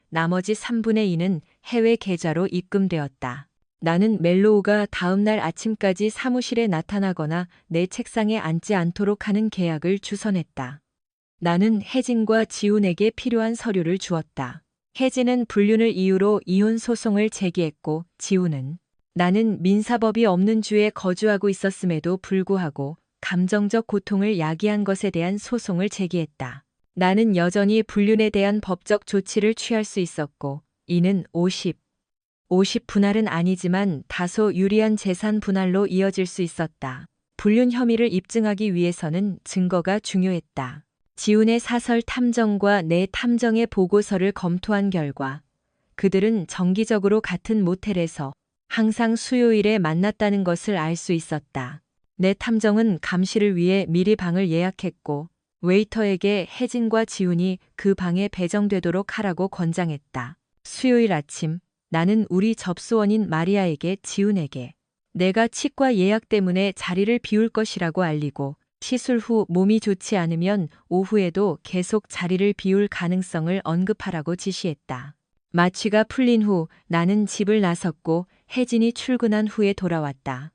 나머지 3분의 2는 해외 계좌로 입금되었다. 나는 멜로우가 다음 날 아침까지 사무실에 나타나거나 내 책상에 앉지 않도록 하는 계약을 주선했다. 나는 혜진과 지훈에게 필요한 서류를 주었다. 혜진은 불륜을 이유로 이혼 소송을 제기했고 지훈은 나는 민사법이 없는 주에 거주하고 있었음에도 불구하고 감정적 고통을 야기한 것에 대한 소송을 제기했다. 나는 여전히 불륜에 대한 법적 조치를 취할 수 있었고 이는 50 분할은 아니지만 다소 유리한 재산 분할로 이어질 수 있었다. 불륜 혐의를 입증하기 위해서는 증거가 중요했다. 지훈의 사설 탐정과 내 탐정의 보고서를 검토한 결과 그들은 정기적으로 같은 모텔에서 항상 수요일에 만났다는 것을 알 수 있었다. 내 탐정은 감시를 위해 미리 방을 예약했고 웨이터에게 혜진과 지훈이 그 방에 배정되도록 하라고 권장했다. 수요일 아침 나는 우리 접수원인 마리아에게 지훈에게 내가 치과 예약 때문에 자리를 비울 것이라고 알리고 시술 후 몸이 좋지 않으면 오후에도 계속 자리를 비울 가능성을 언급하라고 지시했다. 마취가 풀린 후 나는 집을 나섰고 혜진이 출근한 후에 돌아왔다.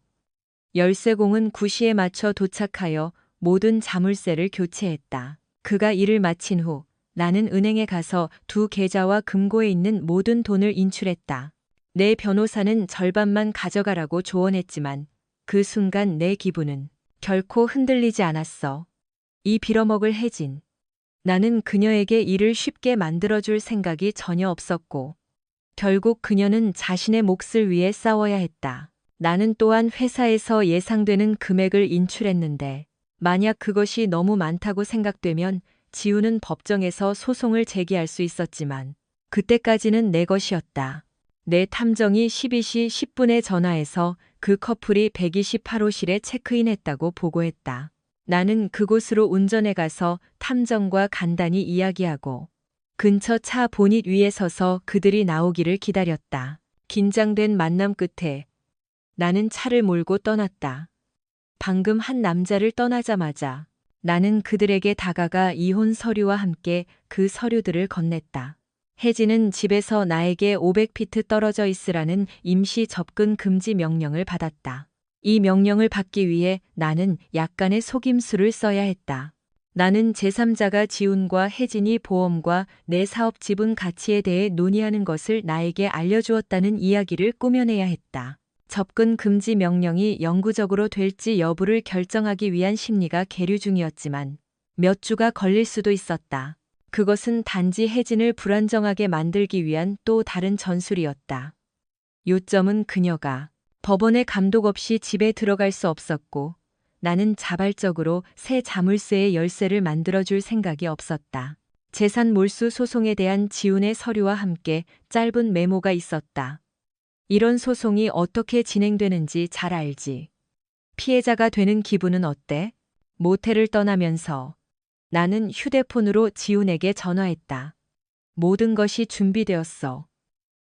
열쇠공은 9시에 맞춰 도착하여 모든 자물쇠를 교체했다. 그가 일을 마친 후 나는 은행에 가서 두 계좌와 금고에 있는 모든 돈을 인출했다. 내 변호사는 절반만 가져가라고 조언했지만 그 순간 내 기분은 결코 흔들리지 않았어. 이 빌어먹을 혜진. 나는 그녀에게 일을 쉽게 만들어줄 생각이 전혀 없었고 결국 그녀는 자신의 몫을 위해 싸워야 했다. 나는 또한 회사에서 예상되는 금액을 인출했는데 만약 그것이 너무 많다고 생각되면 지우는 법정에서 소송을 제기할 수 있었지만 그때까지는 내 것이었다. 내 탐정이 12시 10분에 전화해서 그 커플이 128호실에 체크인했다고 보고했다. 나는 그곳으로 운전해 가서 탐정과 간단히 이야기하고 근처 차 보닛 위에 서서 그들이 나오기를 기다렸다. 긴장된 만남 끝에 나는 차를 몰고 떠났다. 방금 한 남자를 떠나자마자 나는 그들에게 다가가 이혼 서류와 함께 그 서류들을 건넸다. 혜진은 집에서 나에게 500피트 떨어져 있으라는 임시 접근 금지 명령을 받았다. 이 명령을 받기 위해 나는 약간의 속임수를 써야 했다. 나는 제3자가 지훈과 혜진이 보험과 내 사업 지분 가치에 대해 논의하는 것을 나에게 알려주었다는 이야기를 꾸며내야 했다. 접근 금지 명령이 영구적으로 될지 여부를 결정하기 위한 심리가 계류 중이었지만 몇 주가 걸릴 수도 있었다. 그것은 단지 혜진을 불안정하게 만들기 위한 또 다른 전술이었다. 요점은 그녀가 법원의 감독 없이 집에 들어갈 수 없었고 나는 자발적으로 새 자물쇠의 열쇠를 만들어줄 생각이 없었다. 재산 몰수 소송에 대한 지훈의 서류와 함께 짧은 메모가 있었다. 이런 소송이 어떻게 진행되는지 잘 알지. 피해자가 되는 기분은 어때? 모텔을 떠나면서 나는 휴대폰으로 지훈에게 전화했다. 모든 것이 준비되었어.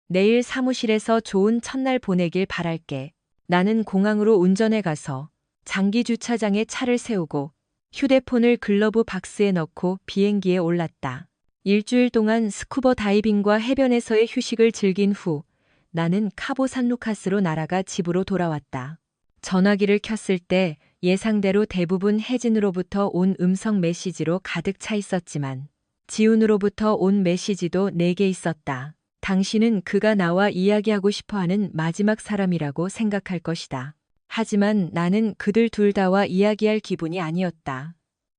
내일 사무실에서 좋은 첫날 보내길 바랄게. 나는 공항으로 운전해 가서 장기 주차장에 차를 세우고 휴대폰을 글러브 박스에 넣고 비행기에 올랐다. 일주일 동안 스쿠버 다이빙과 해변에서의 휴식을 즐긴 후 나는 카보 산루카스로 날아가 집으로 돌아왔다. 전화기를 켰을 때 예상대로 대부분 혜진으로부터 온 음성 메시지로 가득 차 있었지만 지훈으로부터 온 메시지도 4개 있었다. 당신은 그가 나와 이야기하고 싶어하는 마지막 사람이라고 생각할 것이다. 하지만 나는 그들 둘 다와 이야기할 기분이 아니었다.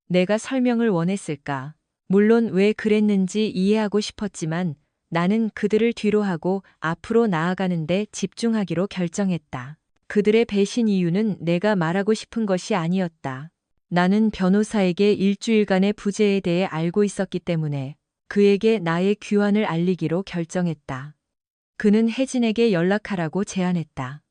내가 설명을 원했을까? 물론 왜 그랬는지 이해하고 싶었지만 나는 그들을 뒤로하고 앞으로 나아가는데 집중하기로 결정했다. 그들의 배신 이유는 내가 말하고 싶은 것이 아니었다. 나는 변호사에게 일주일간의 부재에 대해 알고 있었기 때문에 그에게 나의 귀환을 알리기로 결정했다. 그는 혜진에게 연락하라고 제안했다.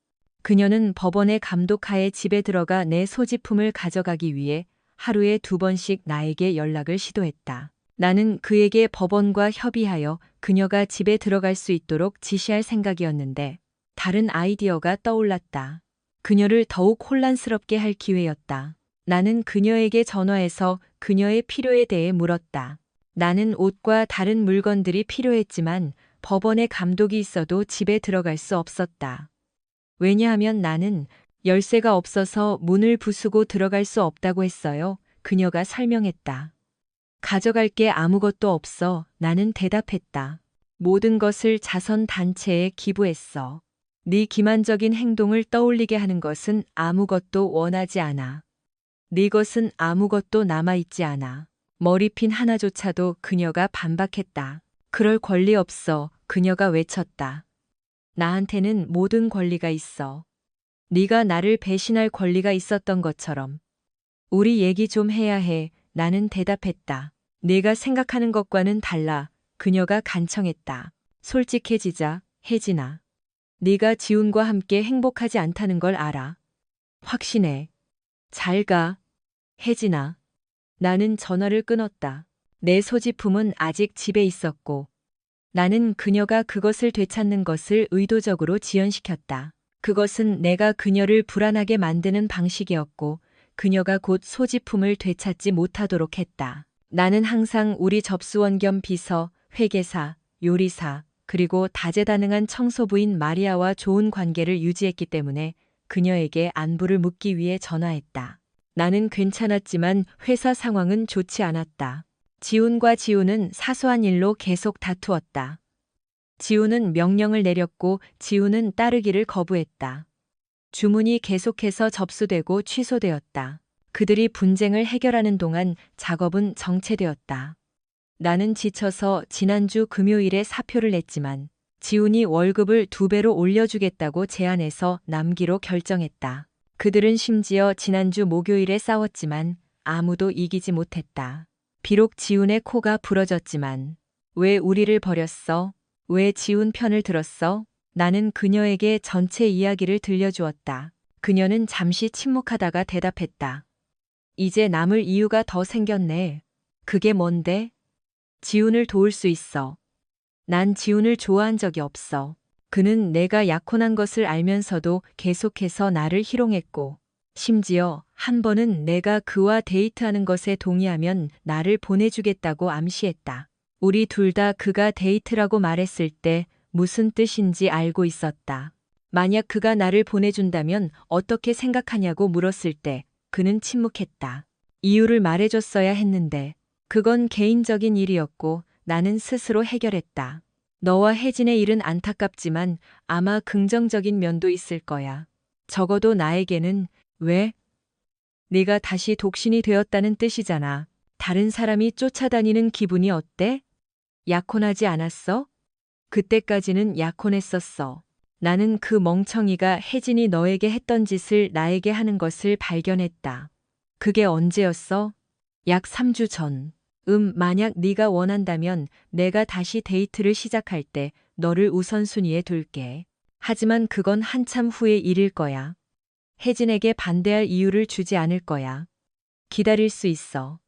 그녀는 법원의 감독하에 집에 들어가 내 소지품을 가져가기 위해 하루에 2번씩 나에게 연락을 시도했다. 나는 그에게 법원과 협의하여 그녀가 집에 들어갈 수 있도록 지시할 생각이었는데 다른 아이디어가 떠올랐다. 그녀를 더욱 혼란스럽게 할 기회였다. 나는 그녀에게 전화해서 그녀의 필요에 대해 물었다. 나는 옷과 다른 물건들이 필요했지만 법원의 감독이 있어도 집에 들어갈 수 없었다. 왜냐하면 나는 열쇠가 없어서 문을 부수고 들어갈 수 없다고 했어요. 그녀가 설명했다. 가져갈 게 아무것도 없어. 나는 대답했다. 모든 것을 자선 단체에 기부했어. 네 기만적인 행동을 떠올리게 하는 것은 아무것도 원하지 않아. 네 것은 아무것도 남아있지 않아. 머리핀 하나조차도 그녀가 반박했다. 그럴 권리 없어. 그녀가 외쳤다. 나한테는 모든 권리가 있어. 네가 나를 배신할 권리가 있었던 것처럼. 우리 얘기 좀 해야 해. 나는 대답했다. 네가 생각하는 것과는 달라. 그녀가 간청했다. 솔직해지자, 혜진아. 네가 지훈과 함께 행복하지 않다는 걸 알아. 확신해. 잘 가, 혜진아. 나는 전화를 끊었다. 내 소지품은 아직 집에 있었고, 나는 그녀가 그것을 되찾는 것을 의도적으로 지연시켰다. 그것은 내가 그녀를 불안하게 만드는 방식이었고, 그녀가 곧 소지품을 되찾지 못하도록 했다. 나는 항상 우리 접수원 겸 비서, 회계사, 요리사, 그리고 다재다능한 청소부인 마리아와 좋은 관계를 유지했기 때문에 그녀에게 안부를 묻기 위해 전화했다. 나는 괜찮았지만 회사 상황은 좋지 않았다. 지훈과 지우는 사소한 일로 계속 다투었다. 지우는 명령을 내렸고 지우는 따르기를 거부했다. 주문이 계속해서 접수되고 취소되었다. 그들이 분쟁을 해결하는 동안 작업은 정체되었다. 나는 지쳐서 지난주 금요일에 사표를 냈지만 지훈이 월급을 2배로 올려주겠다고 제안해서 남기로 결정했다. 그들은 심지어 지난주 목요일에 싸웠지만 아무도 이기지 못했다. 비록 지훈의 코가 부러졌지만 왜 우리를 버렸어? 왜 지훈 편을 들었어? 나는 그녀에게 전체 이야기를 들려주었다. 그녀는 잠시 침묵하다가 대답했다. 이제 남을 이유가 더 생겼네. 그게 뭔데? 지훈을 도울 수 있어. 난 지훈을 좋아한 적이 없어. 그는 내가 약혼한 것을 알면서도 계속해서 나를 희롱했고, 심지어 한 번은 내가 그와 데이트하는 것에 동의하면 나를 보내주겠다고 암시했다. 우리 둘 다 그가 데이트라고 말했을 때 무슨 뜻인지 알고 있었다. 만약 그가 나를 보내준다면 어떻게 생각하냐고 물었을 때 그는 침묵했다. 이유를 말해줬어야 했는데 그건 개인적인 일이었고 나는 스스로 해결했다. 너와 혜진의 일은 안타깝지만 아마 긍정적인 면도 있을 거야. 적어도 나에게는 왜? 네가 다시 독신이 되었다는 뜻이잖아. 다른 사람이 쫓아다니는 기분이 어때? 약혼하지 않았어? 그때까지는 약혼했었어. 나는 그 멍청이가 혜진이 너에게 했던 짓을 나에게 하는 것을 발견했다. 그게 언제였어? 약 3주 전. 만약 네가 원한다면 내가 다시 데이트를 시작할 때 너를 우선순위에 둘게. 하지만 그건 한참 후의 일일 거야. 혜진에게 반대할 이유를 주지 않을 거야. 기다릴 수 있어.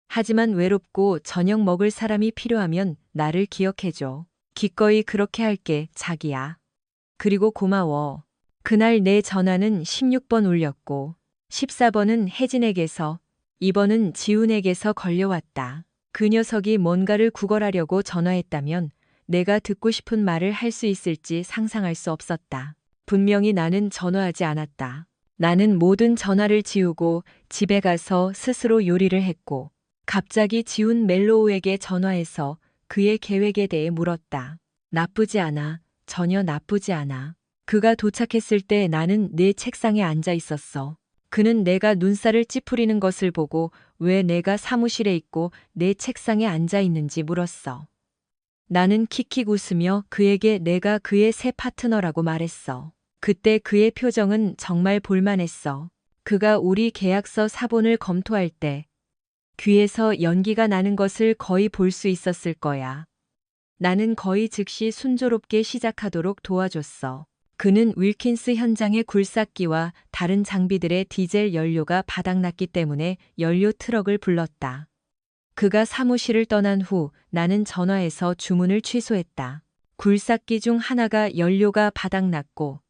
하지만 외롭고 저녁 먹을 사람이 필요하면 나를 기억해줘. 기꺼이 그렇게 할게, 자기야. 그리고 고마워. 그날 내 전화는 16번 울렸고 14번은 혜진에게서 2번은 지훈에게서 걸려왔다. 그 녀석이 뭔가를 구걸하려고 전화했다면 내가 듣고 싶은 말을 할 수 있을지 상상할 수 없었다. 분명히 나는 전화하지 않았다. 나는 모든 전화를 지우고 집에 가서 스스로 요리를 했고 갑자기 지훈 멜로우에게 전화해서 그의 계획에 대해 물었다. 나쁘지 않아. 전혀 나쁘지 않아. 그가 도착했을 때 나는 내 책상에 앉아 있었어. 그는 내가 눈살을 찌푸리는 것을 보고 왜 내가 사무실에 있고 내 책상에 앉아 있는지 물었어. 나는 킥킥 웃으며 그에게 내가 그의 새 파트너라고 말했어. 그때 그의 표정은 정말 볼만했어. 그가 우리 계약서 사본을 검토할 때 귀에서 연기가 나는 것을 거의 볼 수 있었을 거야. 나는 거의 즉시 순조롭게 시작하도록 도와줬어. 그는 윌킨스 현장의 굴삭기와 다른 장비들의 디젤 연료가 바닥났기 때문에 연료 트럭을 불렀다. 그가 사무실을 떠난 후 나는 전화해서 주문을 취소했다. 굴삭기 중 하나가 연료가 바닥났고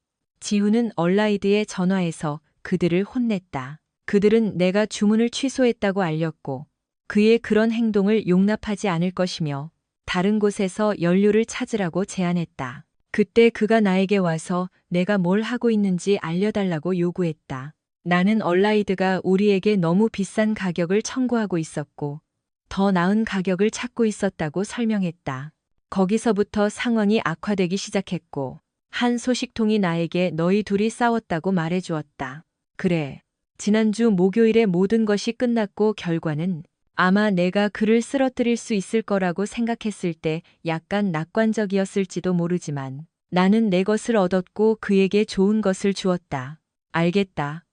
지훈은 얼라이드에 전화해서 그들을 혼냈다. 그들은 내가 주문을 취소했다고 알렸고 그의 그런 행동을 용납하지 않을 것이며 다른 곳에서 연료를 찾으라고 제안했다. 그때 그가 나에게 와서 내가 뭘 하고 있는지 알려달라고 요구했다. 나는 얼라이드가 우리에게 너무 비싼 가격을 청구하고 있었고 더 나은 가격을 찾고 있었다고 설명했다. 거기서부터 상황이 악화되기 시작했고 한 소식통이 나에게 너희 둘이 싸웠다고 말해주었다. 그래. 지난주 목요일에 모든 것이 끝났고 결과는 아마 내가 그를 쓰러뜨릴 수 있을 거라고 생각했을 때 약간 낙관적이었을지도 모르지만 나는 내 것을 얻었고 그에게 좋은 것을 주었다. 알겠다.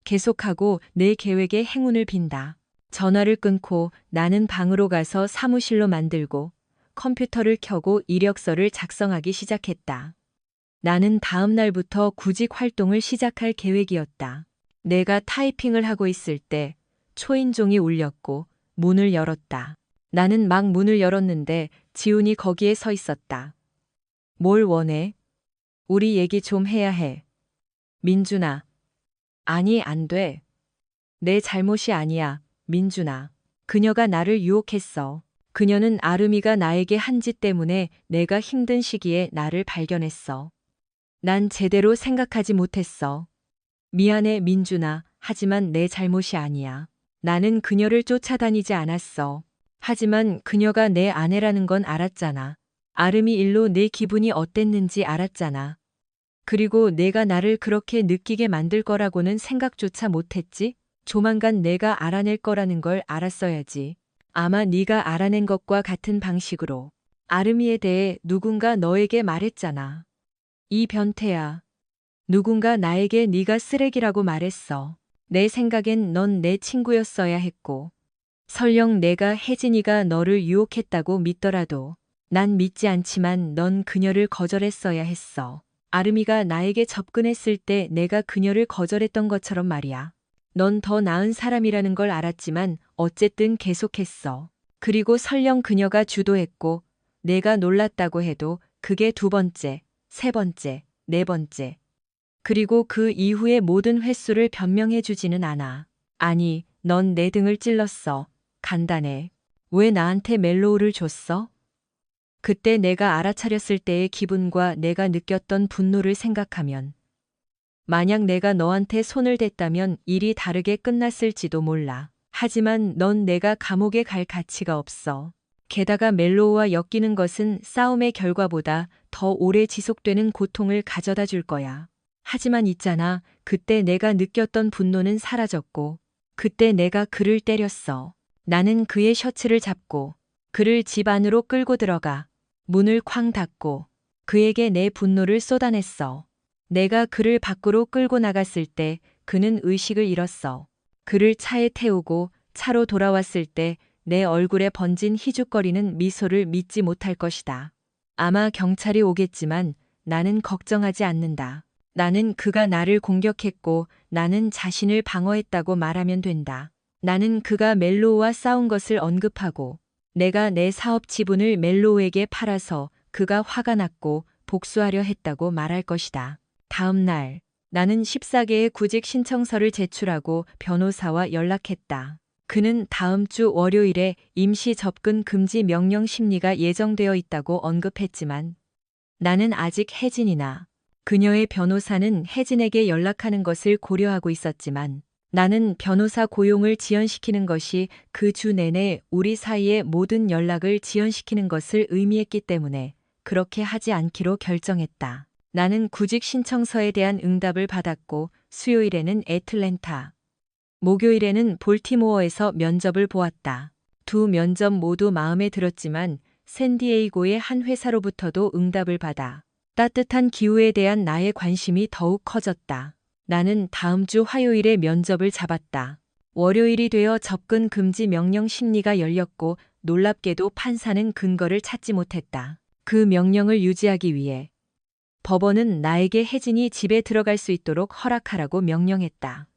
계속하고 내 계획에 행운을 빈다. 전화를 끊고 나는 방으로 가서 사무실로 만들고 컴퓨터를 켜고 이력서를 작성하기 시작했다. 나는 다음 날부터 구직 활동을 시작할 계획이었다. 내가 타이핑을 하고 있을 때 초인종이 울렸고 문을 열었다. 나는 막 문을 열었는데 지훈이 거기에 서 있었다. 뭘 원해? 우리 얘기 좀 해야 해. 민준아. 아니, 안 돼. 내 잘못이 아니야, 민준아. 그녀가 나를 유혹했어. 그녀는 아름이가 나에게 한 짓 때문에 내가 힘든 시기에 나를 발견했어. 난 제대로 생각하지 못했어. 미안해, 민준아. 하지만 내 잘못이 아니야. 나는 그녀를 쫓아다니지 않았어. 하지만 그녀가 내 아내라는 건 알았잖아. 아름이 일로 내 기분이 어땠는지 알았잖아. 그리고 내가 나를 그렇게 느끼게 만들 거라고는 생각조차 못했지? 조만간 내가 알아낼 거라는 걸 알았어야지. 아마 네가 알아낸 것과 같은 방식으로. 아름이에 대해 누군가 너에게 말했잖아. 이 변태야. 누군가 나에게 네가 쓰레기라고 말했어. 내 생각엔 넌 내 친구였어야 했고. 설령 내가 혜진이가 너를 유혹했다고 믿더라도 난 믿지 않지만 넌 그녀를 거절했어야 했어. 아름이가 나에게 접근했을 때 내가 그녀를 거절했던 것처럼 말이야. 넌 더 나은 사람이라는 걸 알았지만 어쨌든 계속했어. 그리고 설령 그녀가 주도했고 내가 놀랐다고 해도 그게 두 번째, 세 번째, 네 번째. 그리고 그 이후의 모든 횟수를 변명해 주지는 않아. 아니, 넌 내 등을 찔렀어. 간단해. 왜 나한테 멜로우를 줬어? 그때 내가 알아차렸을 때의 기분과 내가 느꼈던 분노를 생각하면 만약 내가 너한테 손을 댔다면 일이 다르게 끝났을지도 몰라. 하지만 넌 내가 감옥에 갈 가치가 없어. 게다가 멜로우와 엮이는 것은 싸움의 결과보다 더 오래 지속되는 고통을 가져다 줄 거야. 하지만 있잖아, 그때 내가 느꼈던 분노는 사라졌고 그때 내가 그를 때렸어. 나는 그의 셔츠를 잡고 그를 집 안으로 끌고 들어가 문을 쾅 닫고 그에게 내 분노를 쏟아냈어. 내가 그를 밖으로 끌고 나갔을 때 그는 의식을 잃었어. 그를 차에 태우고 차로 돌아왔을 때 내 얼굴에 번진 희죽거리는 미소를 믿지 못할 것이다. 아마 경찰이 오겠지만 나는 걱정하지 않는다. 나는 그가 나를 공격했고 나는 자신을 방어했다고 말하면 된다. 나는 그가 멜로우와 싸운 것을 언급하고 내가 내 사업 지분을 멜로우에게 팔아서 그가 화가 났고 복수하려 했다고 말할 것이다. 다음 날 나는 14개의 구직 신청서를 제출하고 변호사와 연락했다. 그는 다음 주 월요일에 임시 접근 금지 명령 심리가 예정되어 있다고 언급했지만 나는 아직 혜진이나 그녀의 변호사는 혜진에게 연락하는 것을 고려하고 있었지만 나는 변호사 고용을 지연시키는 것이 그 주 내내 우리 사이의 모든 연락을 지연시키는 것을 의미했기 때문에 그렇게 하지 않기로 결정했다. 나는 구직 신청서에 대한 응답을 받았고 수요일에는 애틀랜타, 목요일에는 볼티모어에서 면접을 보았다. 두 면접 모두 마음에 들었지만 샌디에이고의 한 회사로부터도 응답을 받아 따뜻한 기후에 대한 나의 관심이 더욱 커졌다. 나는 다음 주 화요일에 면접을 잡았다. 월요일이 되어 접근 금지 명령 심리가 열렸고 놀랍게도 판사는 근거를 찾지 못했다. 그 명령을 유지하기 위해 법원은 나에게 혜진이 집에 들어갈 수 있도록 허락하라고 명령했다.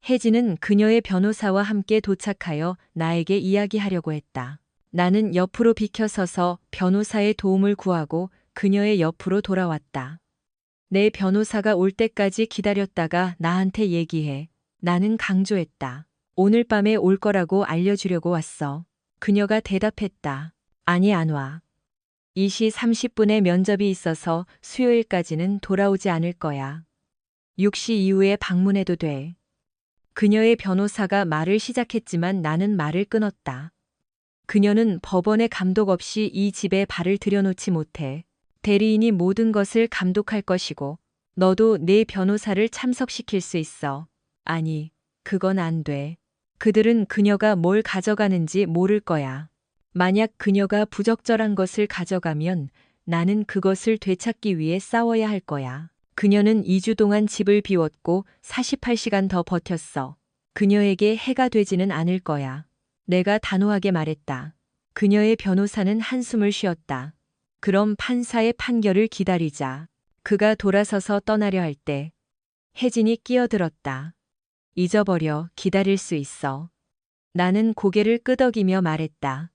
혜진은 그녀의 변호사와 함께 도착하여 나에게 이야기하려고 했다. 나는 옆으로 비켜서서 변호사의 도움을 구하고 그녀의 옆으로 돌아왔다. 내 변호사가 올 때까지 기다렸다가 나한테 얘기해. 나는 강조했다. 오늘 밤에 올 거라고 알려주려고 왔어. 그녀가 대답했다. 아니, 안 와. 2시 30분에 면접이 있어서 수요일까지는 돌아오지 않을 거야. 6시 이후에 방문해도 돼. 그녀의 변호사가 말을 시작했지만 나는 말을 끊었다. 그녀는 법원의 감독 없이 이 집에 발을 들여놓지 못해. 대리인이 모든 것을 감독할 것이고 너도 내 변호사를 참석시킬 수 있어. 아니, 그건 안 돼. 그들은 그녀가 뭘 가져가는지 모를 거야. 만약 그녀가 부적절한 것을 가져가면 나는 그것을 되찾기 위해 싸워야 할 거야. 그녀는 2주 동안 집을 비웠고 48시간 더 버텼어. 그녀에게 해가 되지는 않을 거야. 내가 단호하게 말했다. 그녀의 변호사는 한숨을 쉬었다. 그럼 판사의 판결을 기다리자. 그가 돌아서서 떠나려 할 때 혜진이 끼어들었다. 잊어버려, 기다릴 수 있어. 나는 고개를 끄덕이며 말했다.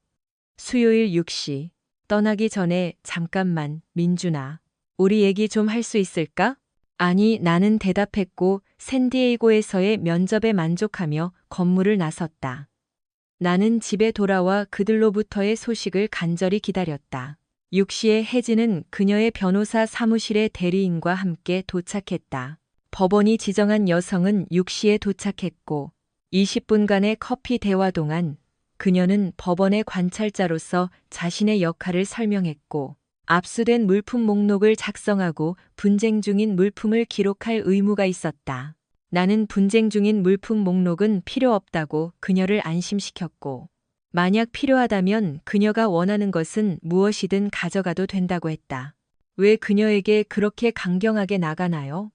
수요일 6시. 떠나기 전에 잠깐만, 민준아. 우리 얘기 좀 할 수 있을까? 아니, 나는 대답했고 샌디에이고에서의 면접에 만족하며 건물을 나섰다. 나는 집에 돌아와 그들로부터의 소식을 간절히 기다렸다. 6시에 혜진은 그녀의 변호사 사무실의 대리인과 함께 도착했다. 법원이 지정한 여성은 6시에 도착했고 20분간의 커피 대화 동안 그녀는 법원의 관찰자로서 자신의 역할을 설명했고 압수된 물품 목록을 작성하고 분쟁 중인 물품을 기록할 의무가 있었다. 나는 분쟁 중인 물품 목록은 필요 없다고 그녀를 안심시켰고 만약 필요하다면 그녀가 원하는 것은 무엇이든 가져가도 된다고 했다. 왜 그녀에게 그렇게 강경하게 나가나요?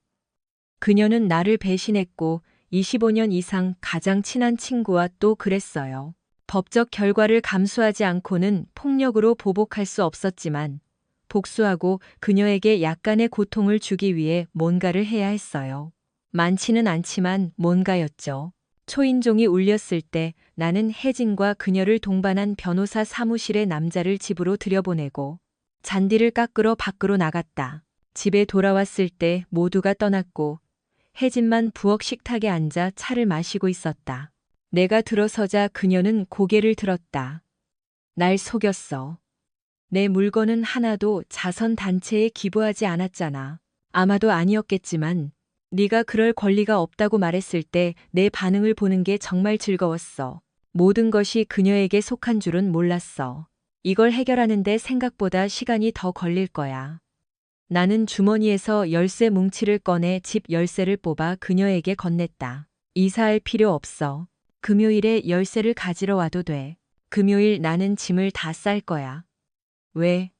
그녀는 나를 배신했고 25년 이상 가장 친한 친구와 또 그랬어요. 법적 결과를 감수하지 않고는 폭력으로 보복할 수 없었지만 복수하고 그녀에게 약간의 고통을 주기 위해 뭔가를 해야 했어요. 많지는 않지만 뭔가였죠. 초인종이 울렸을 때 나는 혜진과 그녀를 동반한 변호사 사무실의 남자를 집으로 들여보내고 잔디를 깎으러 밖으로 나갔다. 집에 돌아왔을 때 모두가 떠났고 혜진만 부엌 식탁에 앉아 차를 마시고 있었다. 내가 들어서자 그녀는 고개를 들었다. 날 속였어. 내 물건은 하나도 자선단체에 기부하지 않았잖아. 아마도 아니었겠지만 네가 그럴 권리가 없다고 말했을 때 내 반응을 보는 게 정말 즐거웠어. 모든 것이 그녀에게 속한 줄은 몰랐어. 이걸 해결하는데 생각보다 시간이 더 걸릴 거야. 나는 주머니에서 열쇠 뭉치를 꺼내 집 열쇠를 뽑아 그녀에게 건넸다. 이사할 필요 없어. 금요일에 열쇠를 가지러 와도 돼. 금요일 나는 짐을 다 쌀 거야. 왜?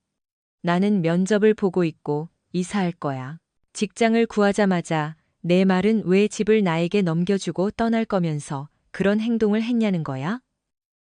나는 면접을 보고 있고 이사할 거야. 직장을 구하자마자 내 말은 왜 집을 나에게 넘겨주고 떠날 거면서 그런 행동을 했냐는 거야?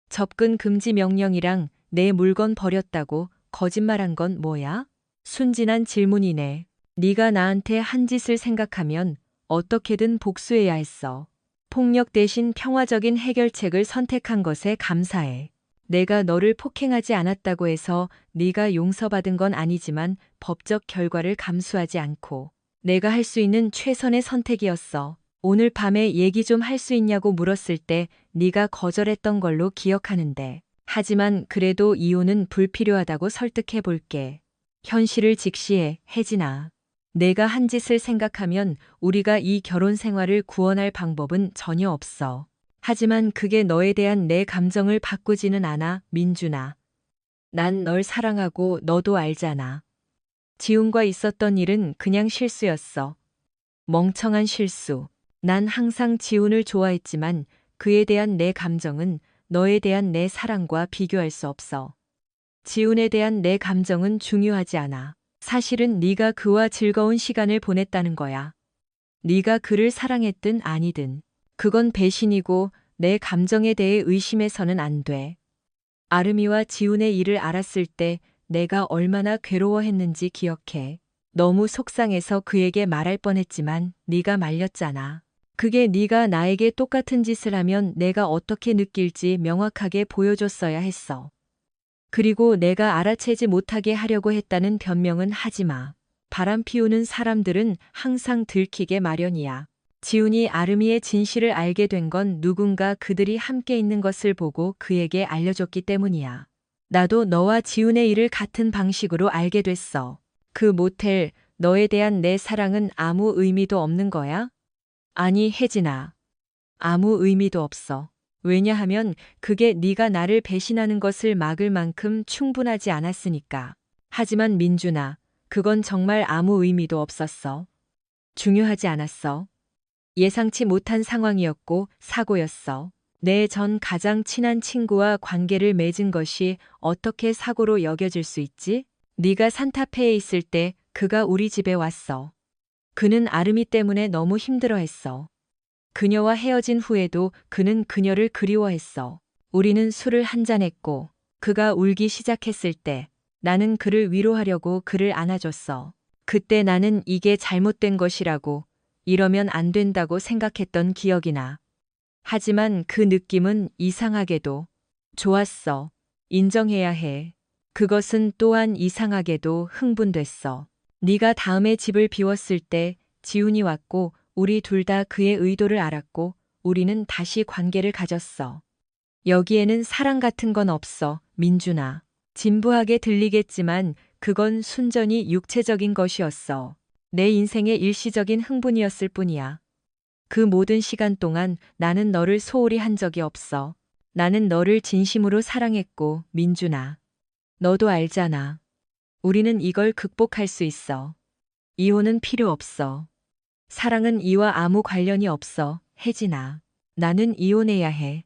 접근 금지 명령이랑 내 물건 버렸다고 거짓말한 건 뭐야? 순진한 질문이네. 네가 나한테 한 짓을 생각하면 어떻게든 복수해야 했어. 폭력 대신 평화적인 해결책을 선택한 것에 감사해. 내가 너를 폭행하지 않았다고 해서 네가 용서받은 건 아니지만 법적 결과를 감수하지 않고 내가 할 수 있는 최선의 선택이었어. 오늘 밤에 얘기 좀 할 수 있냐고 물었을 때 네가 거절했던 걸로 기억하는데. 하지만 그래도 이혼은 불필요하다고 설득해 볼게. 현실을 직시해, 혜진아. 내가 한 짓을 생각하면 우리가 이 결혼 생활을 구원할 방법은 전혀 없어. 하지만 그게 너에 대한 내 감정을 바꾸지는 않아, 민준아. 난 널 사랑하고 너도 알잖아. 지훈과 있었던 일은 그냥 실수였어. 멍청한 실수. 난 항상 지훈을 좋아했지만 그에 대한 내 감정은 너에 대한 내 사랑과 비교할 수 없어. 지훈에 대한 내 감정은 중요하지 않아. 사실은 네가 그와 즐거운 시간을 보냈다는 거야. 네가 그를 사랑했든 아니든. 그건 배신이고 내 감정에 대해 의심해서는 안 돼. 아름이와 지훈의 일을 알았을 때 내가 얼마나 괴로워했는지 기억해. 너무 속상해서 그에게 말할 뻔했지만 네가 말렸잖아. 그게 네가 나에게 똑같은 짓을 하면 내가 어떻게 느낄지 명확하게 보여줬어야 했어. 그리고 내가 알아채지 못하게 하려고 했다는 변명은 하지 마. 바람 피우는 사람들은 항상 들키게 마련이야. 지훈이 아름이의 진실을 알게 된 건 누군가 그들이 함께 있는 것을 보고 그에게 알려줬기 때문이야. 나도 너와 지훈의 일을 같은 방식으로 알게 됐어. 그 모텔, 너에 대한 내 사랑은 아무 의미도 없는 거야? 아니, 혜진아. 아무 의미도 없어. 왜냐하면 그게 네가 나를 배신하는 것을 막을 만큼 충분하지 않았으니까. 하지만 민준아, 그건 정말 아무 의미도 없었어. 중요하지 않았어. 예상치 못한 상황이었고 사고였어. 내 전 가장 친한 친구와 관계를 맺은 것이 어떻게 사고로 여겨질 수 있지? 네가 산타페에 있을 때 그가 우리 집에 왔어. 그는 아름이 때문에 너무 힘들어했어. 그녀와 헤어진 후에도 그는 그녀를 그리워했어. 우리는 술을 한잔했고 그가 울기 시작했을 때 나는 그를 위로하려고 그를 안아줬어. 그때 나는 이게 잘못된 것이라고, 이러면 안 된다고 생각했던 기억이 나. 하지만 그 느낌은 이상하게도 좋았어. 인정해야 해. 그것은 또한 이상하게도 흥분됐어. 네가 다음에 집을 비웠을 때 지훈이 왔고 우리 둘 다 그의 의도를 알았고 우리는 다시 관계를 가졌어. 여기에는 사랑 같은 건 없어, 민준아. 진부하게 들리겠지만 그건 순전히 육체적인 것이었어. 내 인생의 일시적인 흥분이었을 뿐이야. 그 모든 시간 동안 나는 너를 소홀히 한 적이 없어. 나는 너를 진심으로 사랑했고, 민준아. 너도 알잖아. 우리는 이걸 극복할 수 있어. 이혼은 필요 없어. 사랑은 이와 아무 관련이 없어, 혜진아. 나는 이혼해야 해.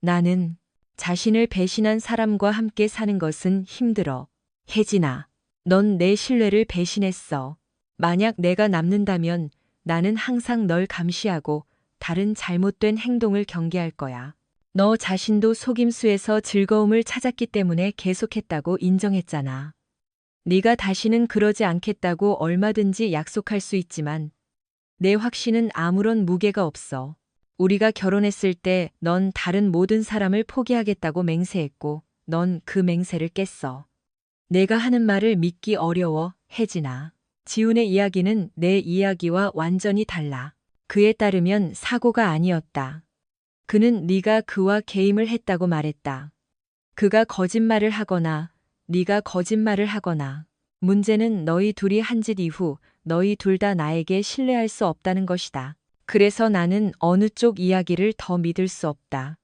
나는 자신을 배신한 사람과 함께 사는 것은 힘들어. 혜진아, 넌 내 신뢰를 배신했어. 만약 내가 남는다면 나는 항상 널 감시하고 다른 잘못된 행동을 경계할 거야. 너 자신도 속임수에서 즐거움을 찾았기 때문에 계속했다고 인정했잖아. 네가 다시는 그러지 않겠다고 얼마든지 약속할 수 있지만 내 확신은 아무런 무게가 없어. 우리가 결혼했을 때 넌 다른 모든 사람을 포기하겠다고 맹세했고 넌 그 맹세를 깼어. 내가 하는 말을 믿기 어려워, 혜진아. 지훈의 이야기는 내 이야기와 완전히 달라. 그에 따르면 사고가 아니었다. 그는 네가 그와 게임을 했다고 말했다. 그가 거짓말을 하거나 네가 거짓말을 하거나 문제는 너희 둘이 한 짓 이후 너희 둘 다 나에게 신뢰할 수 없다는 것이다. 그래서 나는 어느 쪽 이야기를 더 믿을 수 없다.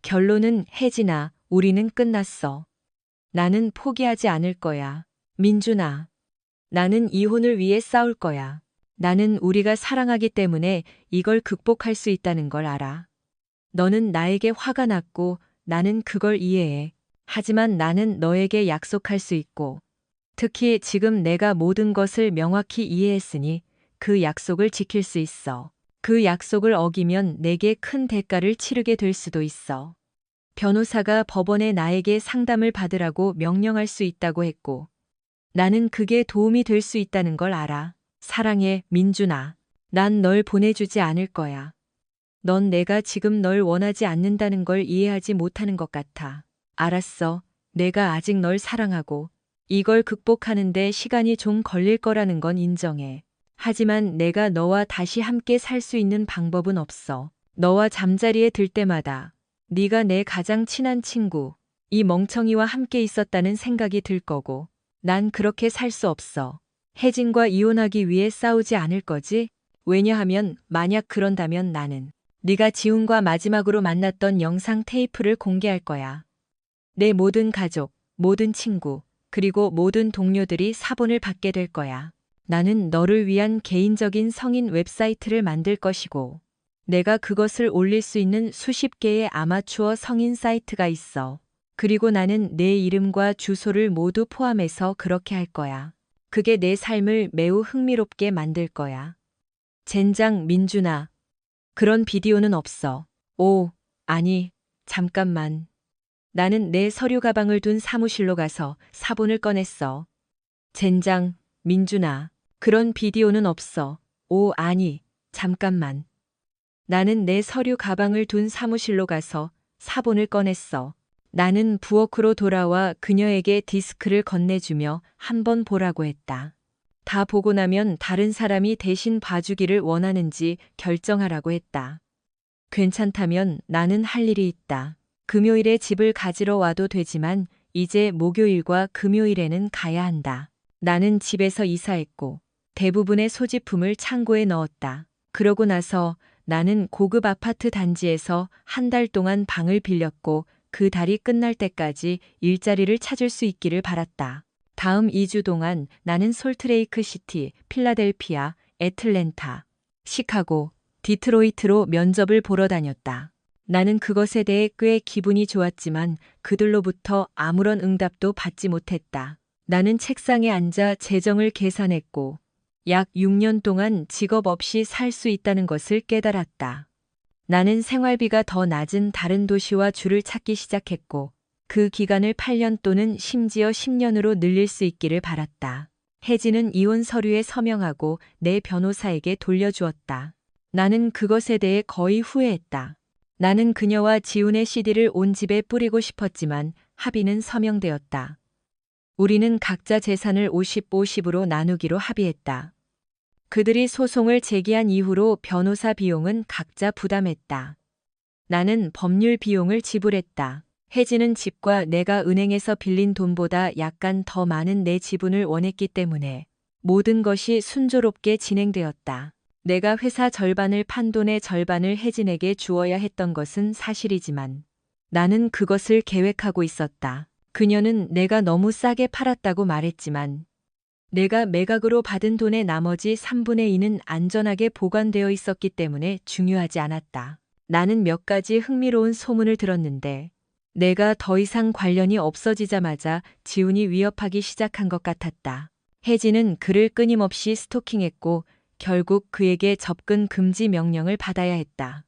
결론은 혜진아, 우리는 끝났어. 나는 포기하지 않을 거야. 민준아, 나는 이혼을 위해 싸울 거야. 나는 우리가 사랑하기 때문에 이걸 극복할 수 있다는 걸 알아. 너는 나에게 화가 났고 나는 그걸 이해해. 하지만 나는 너에게 약속할 수 있고, 특히 지금 내가 모든 것을 명확히 이해했으니 그 약속을 지킬 수 있어. 그 약속을 어기면 내게 큰 대가를 치르게 될 수도 있어. 변호사가 법원에 나에게 상담을 받으라고 명령할 수 있다고 했고, 나는 그게 도움이 될 수 있다는 걸 알아. 사랑해, 민준아. 난 널 보내주지 않을 거야. 넌 내가 지금 널 원하지 않는다는 걸 이해하지 못하는 것 같아. 알았어. 내가 아직 널 사랑하고, 이걸 극복하는데 시간이 좀 걸릴 거라는 건 인정해. 하지만 내가 너와 다시 함께 살 수 있는 방법은 없어. 너와 잠자리에 들 때마다 네가 내 가장 친한 친구, 이 멍청이와 함께 있었다는 생각이 들 거고, 난 그렇게 살 수 없어. 혜진과 이혼하기 위해 싸우지 않을 거지? 왜냐하면 만약 그런다면 나는 네가 지훈과 마지막으로 만났던 영상 테이프를 공개할 거야. 내 모든 가족, 모든 친구, 그리고 모든 동료들이 사본을 받게 될 거야. 나는 너를 위한 개인적인 성인 웹사이트를 만들 것이고, 내가 그것을 올릴 수 있는 수십 개의 아마추어 성인 사이트가 있어. 그리고 나는 내 이름과 주소를 모두 포함해서 그렇게 할 거야. 그게 내 삶을 매우 흥미롭게 만들 거야. 젠장, 민준아. 그런 비디오는 없어. 오, 아니, 잠깐만. 나는 내 서류 가방을 둔 사무실로 가서 사본을 꺼냈어. 젠장, 민준아. 그런 비디오는 없어. 오, 아니, 잠깐만. 나는 내 서류 가방을 둔 사무실로 가서 사본을 꺼냈어. 나는 부엌으로 돌아와 그녀에게 디스크를 건네주며 한번 보라고 했다. 다 보고 나면 다른 사람이 대신 봐주기를 원하는지 결정하라고 했다. 괜찮다면 나는 할 일이 있다. 금요일에 집을 가지러 와도 되지만 이제 목요일과 금요일에는 가야 한다. 나는 집에서 이사했고 대부분의 소지품을 창고에 넣었다. 그러고 나서 나는 고급 아파트 단지에서 한 달 동안 방을 빌렸고 그 달이 끝날 때까지 일자리를 찾을 수 있기를 바랐다. 다음 2주 동안 나는 솔트레이크 시티, 필라델피아, 애틀랜타, 시카고, 디트로이트로 면접을 보러 다녔다. 나는 그것에 대해 꽤 기분이 좋았지만 그들로부터 아무런 응답도 받지 못했다. 나는 책상에 앉아 재정을 계산했고 약 6년 동안 직업 없이 살 수 있다는 것을 깨달았다. 나는 생활비가 더 낮은 다른 도시와 줄을 찾기 시작했고 그 기간을 8년 또는 심지어 10년으로 늘릴 수 있기를 바랐다. 혜진은 이혼 서류에 서명하고 내 변호사에게 돌려주었다. 나는 그것에 대해 거의 후회했다. 나는 그녀와 지훈의 CD를 온 집에 뿌리고 싶었지만 합의는 서명되었다. 우리는 각자 재산을 50-50으로 나누기로 합의했다. 그들이 소송을 제기한 이후로 변호사 비용은 각자 부담했다. 나는 법률 비용을 지불했다. 혜진은 집과 내가 은행에서 빌린 돈보다 약간 더 많은 내 지분을 원했기 때문에 모든 것이 순조롭게 진행되었다. 내가 회사 절반을 판 돈의 절반을 혜진에게 주어야 했던 것은 사실이지만 나는 그것을 계획하고 있었다. 그녀는 내가 너무 싸게 팔았다고 말했지만 내가 매각으로 받은 돈의 나머지 3분의 2는 안전하게 보관되어 있었기 때문에 중요하지 않았다. 나는 몇 가지 흥미로운 소문을 들었는데 내가 더 이상 관련이 없어지자마자 지훈이 위협하기 시작한 것 같았다. 혜진은 그를 끊임없이 스토킹했고 결국 그에게 접근 금지 명령을 받아야 했다.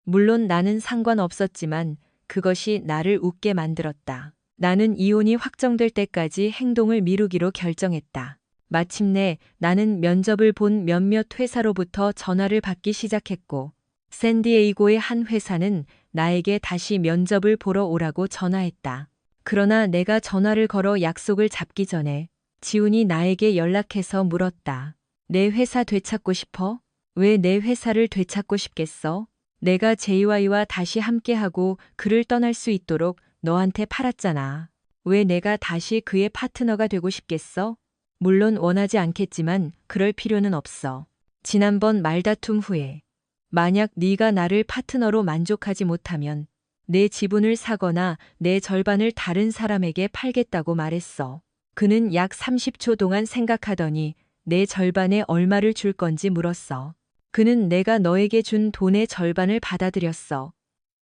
물론 나는 상관없었지만 그것이 나를 웃게 만들었다. 나는 이혼이 확정될 때까지 행동을 미루기로 결정했다. 마침내 나는 면접을 본 몇몇 회사로부터 전화를 받기 시작했고 샌디에이고의 한 회사는 나에게 다시 면접을 보러 오라고 전화했다. 그러나 내가 전화를 걸어 약속을 잡기 전에 지훈이 나에게 연락해서 물었다. 내 회사 되찾고 싶어? 왜 내 회사를 되찾고 싶겠어? 내가 JY와 다시 함께하고 그를 떠날 수 있도록 너한테 팔았잖아. 왜 내가 다시 그의 파트너가 되고 싶겠어? 물론 원하지 않겠지만 그럴 필요는 없어. 지난번 말다툼 후에 만약 네가 나를 파트너로 만족하지 못하면 내 지분을 사거나 내 절반을 다른 사람에게 팔겠다고 말했어. 그는 약 30초 동안 생각하더니 내 절반에 얼마를 줄 건지 물었어. 그는 내가 너에게 준 돈의 절반을 받아들였어.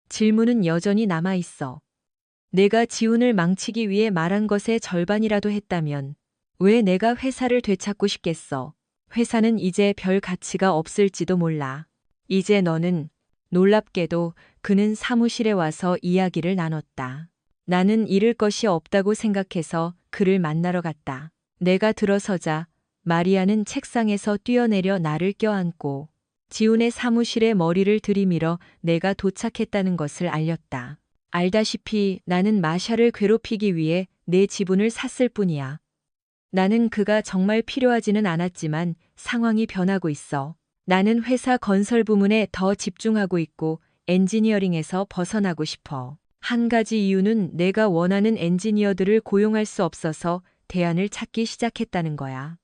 질문은 여전히 남아있어. 내가 지훈을 망치기 위해 말한 것의 절반이라도 했다면 왜 내가 회사를 되찾고 싶겠어? 회사는 이제 별 가치가 없을지도 몰라. 이제 너는 놀랍게도 그는 사무실에 와서 이야기를 나눴다. 나는 잃을 것이 없다고 생각해서 그를 만나러 갔다. 내가 들어서자 마리아는 책상에서 뛰어내려 나를 껴안고 지훈의 사무실에 머리를 들이밀어 내가 도착했다는 것을 알렸다. 알다시피 나는 마샤를 괴롭히기 위해 내 지분을 샀을 뿐이야. 나는 그가 정말 필요하지는 않았지만 상황이 변하고 있어. 나는 회사 건설 부문에 더 집중하고 있고 엔지니어링에서 벗어나고 싶어. 한 가지 이유는 내가 원하는 엔지니어들을 고용할 수 없어서 대안을 찾기 시작했다는 거야.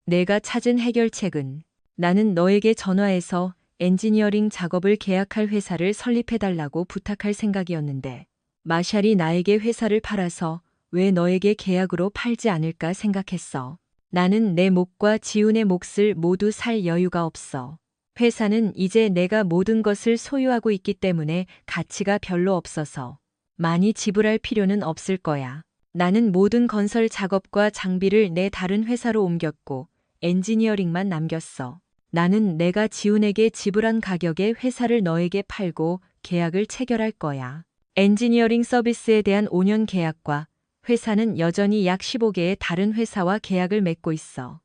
내가 찾은 해결책은 나는 너에게 전화해서 엔지니어링 작업을 계약할 회사를 설립해달라고 부탁할 생각이었는데 마샬이 나에게 회사를 팔아서 왜 너에게 계약으로 팔지 않을까 생각했어. 나는 내 목과 지훈의 몫을 모두 살 여유가 없어. 회사는 이제 내가 모든 것을 소유하고 있기 때문에 가치가 별로 없어서 많이 지불할 필요는 없을 거야. 나는 모든 건설 작업과 장비를 내 다른 회사로 옮겼고 엔지니어링만 남겼어. 나는 내가 지훈에게 지불한 가격에 회사를 너에게 팔고 계약을 체결할 거야. 엔지니어링 서비스에 대한 5년 계약과 회사는 여전히 약 15개의 다른 회사와 계약을 맺고 있어.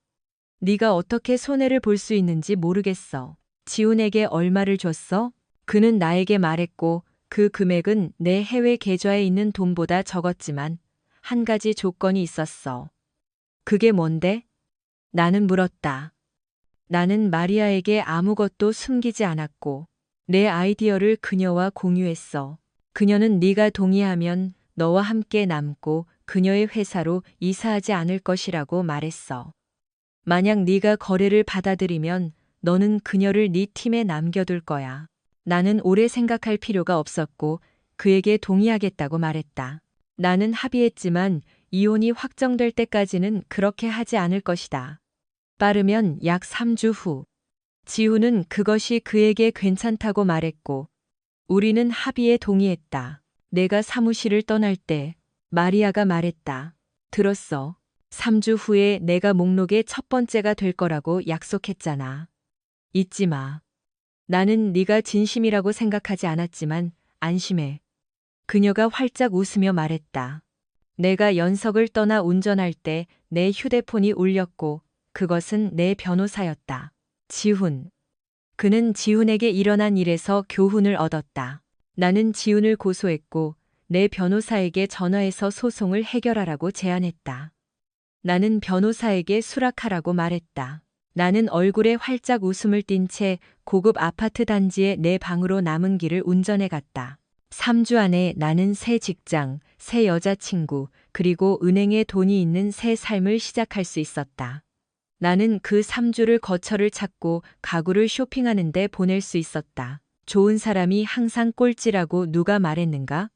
네가 어떻게 손해를 볼 수 있는지 모르겠어. 지훈에게 얼마를 줬어? 그는 나에게 말했고 그 금액은 내 해외 계좌에 있는 돈보다 적었지만 한 가지 조건이 있었어. 그게 뭔데? 나는 물었다. 나는 마리아에게 아무것도 숨기지 않았고 내 아이디어를 그녀와 공유했어. 그녀는 네가 동의하면 너와 함께 남고 그녀의 회사로 이사하지 않을 것이라고 말했어. 만약 네가 거래를 받아들이면 너는 그녀를 네 팀에 남겨둘 거야. 나는 오래 생각할 필요가 없었고 그에게 동의하겠다고 말했다. 나는 합의했지만 이혼이 확정될 때까지는 그렇게 하지 않을 것이다. 빠르면 약 3주 후, 지훈은 그것이 그에게 괜찮다고 말했고 우리는 합의에 동의했다. 내가 사무실을 떠날 때 마리아가 말했다. 들었어. 3주 후에 내가 목록의 첫 번째가 될 거라고 약속했잖아. 잊지 마. 나는 네가 진심이라고 생각하지 않았지만 안심해. 그녀가 활짝 웃으며 말했다. 내가 연석을 떠나 운전할 때 내 휴대폰이 울렸고 그것은 내 변호사였다. 지훈. 그는 지훈에게 일어난 일에서 교훈을 얻었다. 나는 지훈을 고소했고 내 변호사에게 전화해서 소송을 해결하라고 제안했다. 나는 변호사에게 수락하라고 말했다. 나는 얼굴에 활짝 웃음을 띤 채 고급 아파트 단지의 내 방으로 남은 길을 운전해 갔다. 3주 안에 나는 새 직장, 새 여자친구, 그리고 은행에 돈이 있는 새 삶을 시작할 수 있었다. 나는 그 3주를 거처를 찾고 가구를 쇼핑하는 데 보낼 수 있었다. 좋은 사람이 항상 꼴찌라고 누가 말했는가?